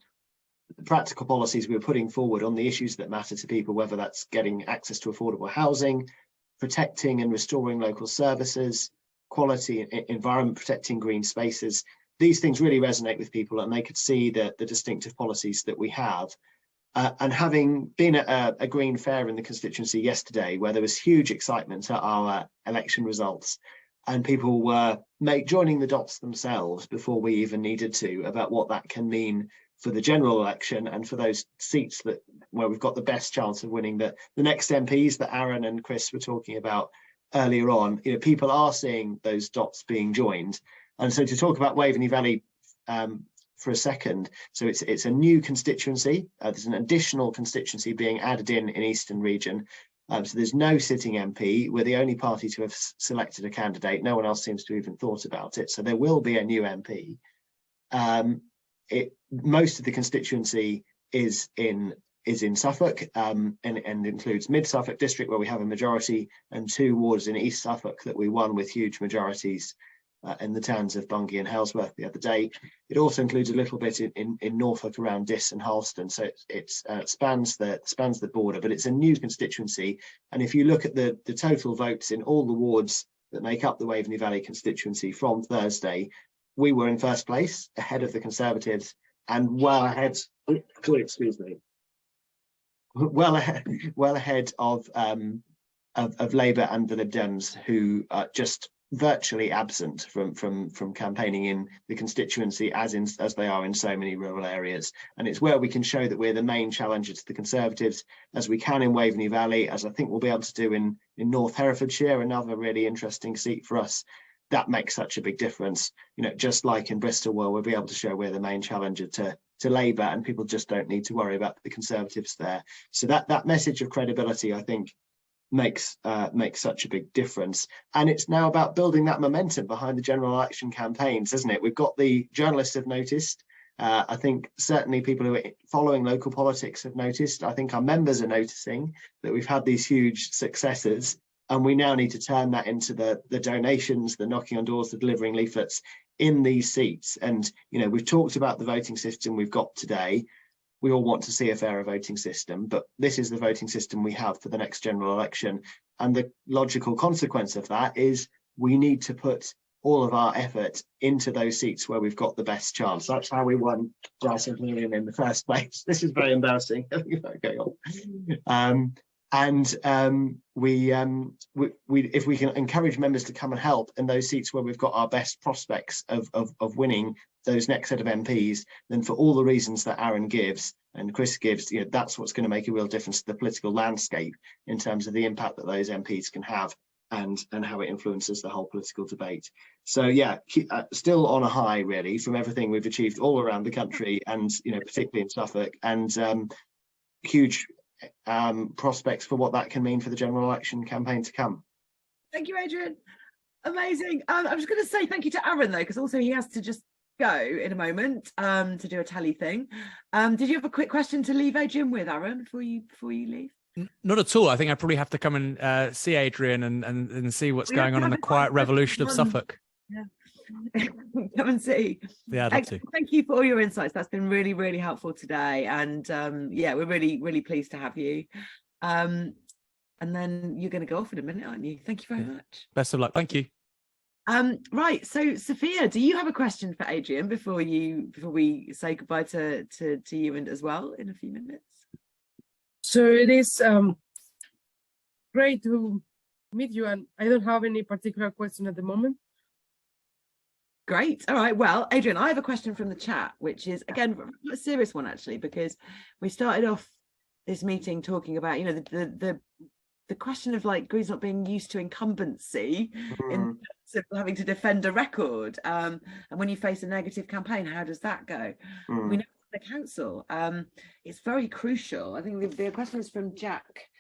E: the practical policies we were putting forward on the issues that matter to people, whether that's getting access to affordable housing, protecting and restoring local services, quality environment, protecting green spaces. These things really resonate with people, and they could see the distinctive policies that we have. And having been at a Green fair in the constituency yesterday, where there was huge excitement at our election results, and people were joining the dots themselves before we even needed to, about what that can mean for the general election and for those seats where we've got the best chance of winning the next MPs that Aaron and Chris were talking about earlier on. You know, people are seeing those dots being joined. And so to talk about Waveney Valley for a second. So it's a new constituency. There's an additional constituency being added in Eastern Region. So there's no sitting MP. We're the only party to have selected a candidate. No one else seems to even thought about it. So there will be a new MP. Most of the constituency is in Suffolk, and includes Mid-Suffolk district, where we have a majority, and 2 wards in East Suffolk that we won with huge majorities in the towns of Bungay and Halesworth the other day. It also includes a little bit in Norfolk around Diss and Harleston, so it spans the border, but it's a new constituency. And if you look at the total votes in all the wards that make up the Waveney Valley constituency from Thursday, we were in first place, ahead of the Conservatives, and well ahead of Labour and the Lib Dems, who are just virtually absent from campaigning in the constituency as they are in so many rural areas. And it's where we can show that we're the main challenger to the Conservatives, as we can in Waveney Valley, as I think we'll be able to do in North Herefordshire, another really interesting seat for us. That makes such a big difference. You know, just like in Bristol, where we'll be able to show we're the main challenger to Labour, and people just don't need to worry about the Conservatives there. So that message of credibility, I think, makes such a big difference. And it's now about building that momentum behind the general election campaigns, isn't it? We've got the journalists have noticed. I think certainly people who are following local politics have noticed. I think our members are noticing that we've had these huge successes, and we now need to turn that into the donations, the knocking on doors, the delivering leaflets in these seats. And, you know, we've talked about the voting system we've got today. We all want to see a fairer voting system, but this is the voting system we have for the next general election. And the logical consequence of that is we need to put all of our effort into those seats where we've got the best chance. That's how we won Dyson Helium in the first place. This is very embarrassing. Going on. We if we can encourage members to come and help in those seats where we've got our best prospects of winning those next set of MPs, then for all the reasons that Aaron gives and Chris gives, you know, that's what's going to make a real difference to the political landscape in terms of the impact that those MPs can have and how it influences the whole political debate. So yeah, still on a high really from everything we've achieved all around the country, and you know, particularly in Suffolk, and huge prospects for what that can mean for the general election campaign to come.
A: Thank you, Adrian. Amazing. I'm just going to say thank you to Aaron though, because also he has to just go in a moment to do a tally thing. Did you have a quick question to leave Adrian with, Aaron, before you leave?
D: Not at all. I think I probably have to come and see Adrian and see what's going on in the quiet revolution of Suffolk.
A: Yeah. Come and see.
D: Yeah, I'd love to.
A: Thank you for all your insights. That's been really, really helpful today. And yeah, we're really, really pleased to have you. And then you're going to go off in a minute, aren't you? Thank you very much.
D: Best of luck. Thank you.
A: Right. So, Sophia, do you have a question for Adrian before we say goodbye to you and as well in a few minutes?
C: So it is great to meet you, and I don't have any particular question at the moment.
A: Great. All right. Well, Adrian, I have a question from the chat, which is, again, a serious one, actually, because we started off this meeting talking about, you know, the question of like Greens not being used to incumbency in terms of having to defend a record. And when you face a negative campaign, how does that go? We know the council. It's very crucial. I think the question is from Jack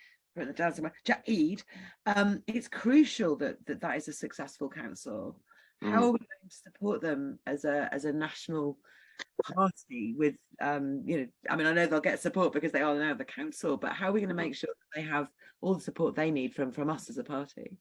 A: Eade. It's crucial that is a successful council. How are we going to support them as a national party with you know, I mean, I know they'll get support because they are now the council, but how are we going to make sure that they have all the support they need from us as a party?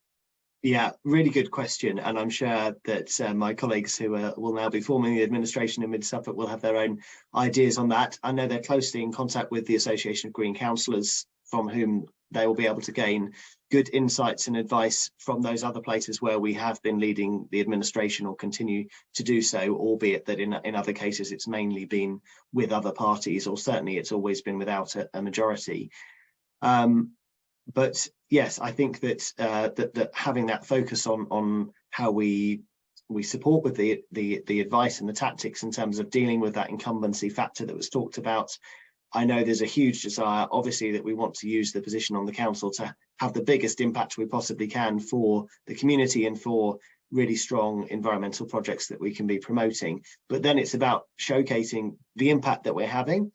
E: Yeah, really good question, and I'm sure that my colleagues who will now be forming the administration in Mid-Suffolk will have their own ideas on that. I know they're closely in contact with the Association of Green Councillors, from whom they will be able to gain good insights and advice from those other places where we have been leading the administration or continue to do so, albeit that in other cases it's mainly been with other parties, or certainly it's always been without a majority. But yes, I think that that having that focus on how we support with the advice and the tactics in terms of dealing with that incumbency factor that was talked about. I know there's a huge desire, obviously, that we want to use the position on the council to have the biggest impact we possibly can for the community and for really strong environmental projects that we can be promoting. But then it's about showcasing the impact that we're having,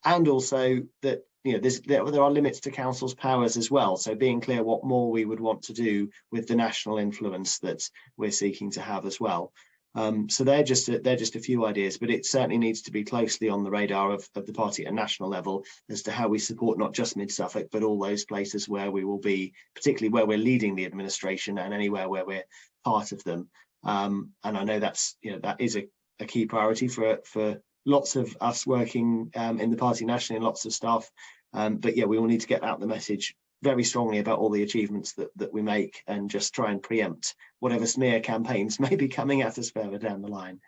E: and also that, you know, there are limits to council's powers as well. So being clear what more we would want to do with the national influence that we're seeking to have as well. So they're just a few ideas, but it certainly needs to be closely on the radar of the party at a national level as to how we support not just Mid-Suffolk, but all those places where we will be, particularly where we're leading the administration and anywhere where we're part of them. And I know that's, you know, that is a key priority for lots of us working in the party nationally and lots of staff. But yeah, we will need to get out the message very strongly about all the achievements that we make, and just try and preempt whatever smear campaigns may be coming at us further down the line.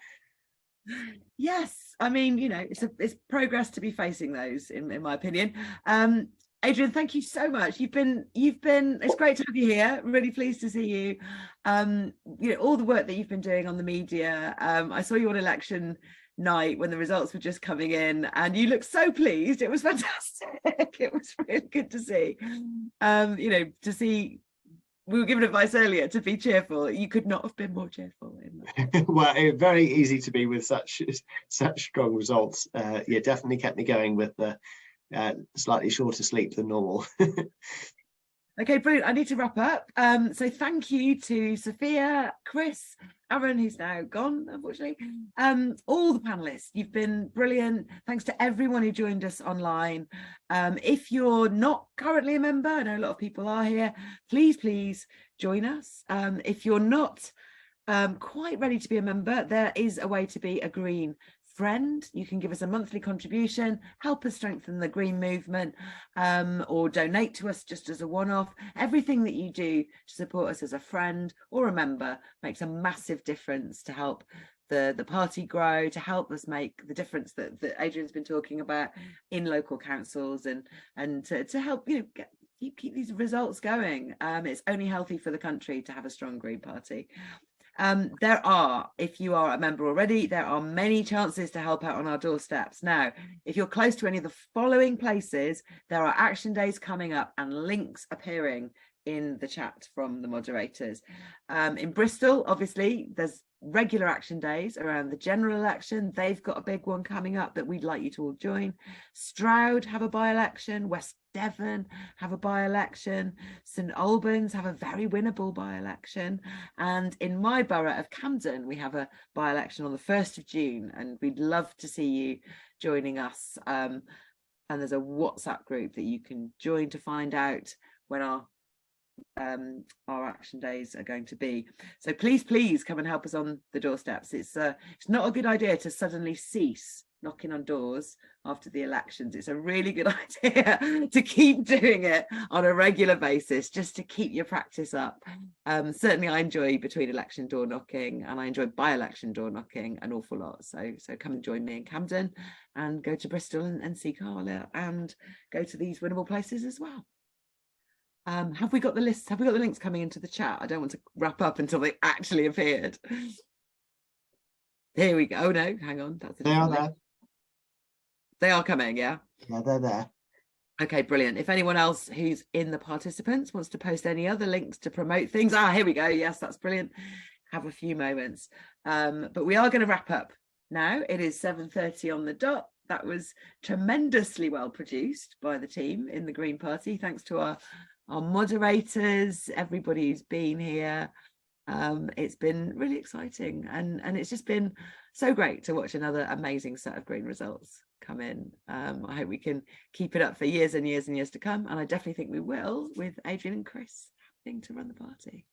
A: Yes, I mean, you know, it's progress to be facing those, in my opinion. Adrian, thank you so much. You've been it's great to have you here. Really pleased to see you. You know, all the work that you've been doing on the media. I saw you on election night when the results were just coming in, and you looked so pleased. It was fantastic. It was really good to see. You know, to see, we were given advice earlier to be cheerful. You could not have been more cheerful.
E: Well, very easy to be with such strong results. Yeah, definitely kept me going with the slightly shorter sleep than normal.
A: Okay, brilliant. I need to wrap up. So thank you to Sophia, Chris, Aaron, who's now gone, unfortunately, all the panelists. You've been brilliant. Thanks to everyone who joined us online. If you're not currently a member, I know a lot of people are here, please join us. If you're not quite ready to be a member, there is a way to be a green friend. You can give us a monthly contribution, help us strengthen the green movement, or donate to us just as a one-off. Everything that you do to support us as a friend or a member makes a massive difference to help the party grow, to help us make the difference that Adrian's been talking about in local councils, and to help, you know, keep these results going. It's only healthy for the country to have a strong Green Party. There are, if you are a member already, there are many chances to help out on our doorsteps. Now, if you're close to any of the following places, there are action days coming up and links appearing in the chat from the moderators. In Bristol, obviously, there's regular action days around the general election. They've got a big one coming up that we'd like you to all join. Stroud have a by-election, West Devon have a by-election, St Albans have a very winnable by-election, and in my borough of Camden we have a by-election on the 1st of June, and we'd love to see you joining us. And there's a WhatsApp group that you can join to find out when our action days are going to be. So please come and help us on the doorsteps. It's not a good idea to suddenly cease knocking on doors after the elections. It's a really good idea to keep doing it on a regular basis, just to keep your practice up. Certainly I enjoy between election door knocking, and I enjoy by-election door knocking an awful lot. So come and join me in Camden, and go to Bristol and see Carla, and go to these winnable places as well. Have we got the lists? Have we got the links coming into the chat? I don't want to wrap up until they actually appeared. Here we go. Oh no, hang on.
E: They are there.
A: They are coming, yeah?
E: Yeah, they're there. Okay,
A: brilliant. If anyone else who's in the participants wants to post any other links to promote things, here we go. Yes, that's brilliant. Have a few moments. But we are going to wrap up now. It is 7:30 on the dot. That was tremendously well produced by the team in the Green Party. Thanks to our moderators, everybody who's been here. It's been really exciting, and it's just been so great to watch another amazing set of green results come in. I hope we can keep it up for years and years and years to come, and I definitely think we will, with Adrian and Chris having to run the party.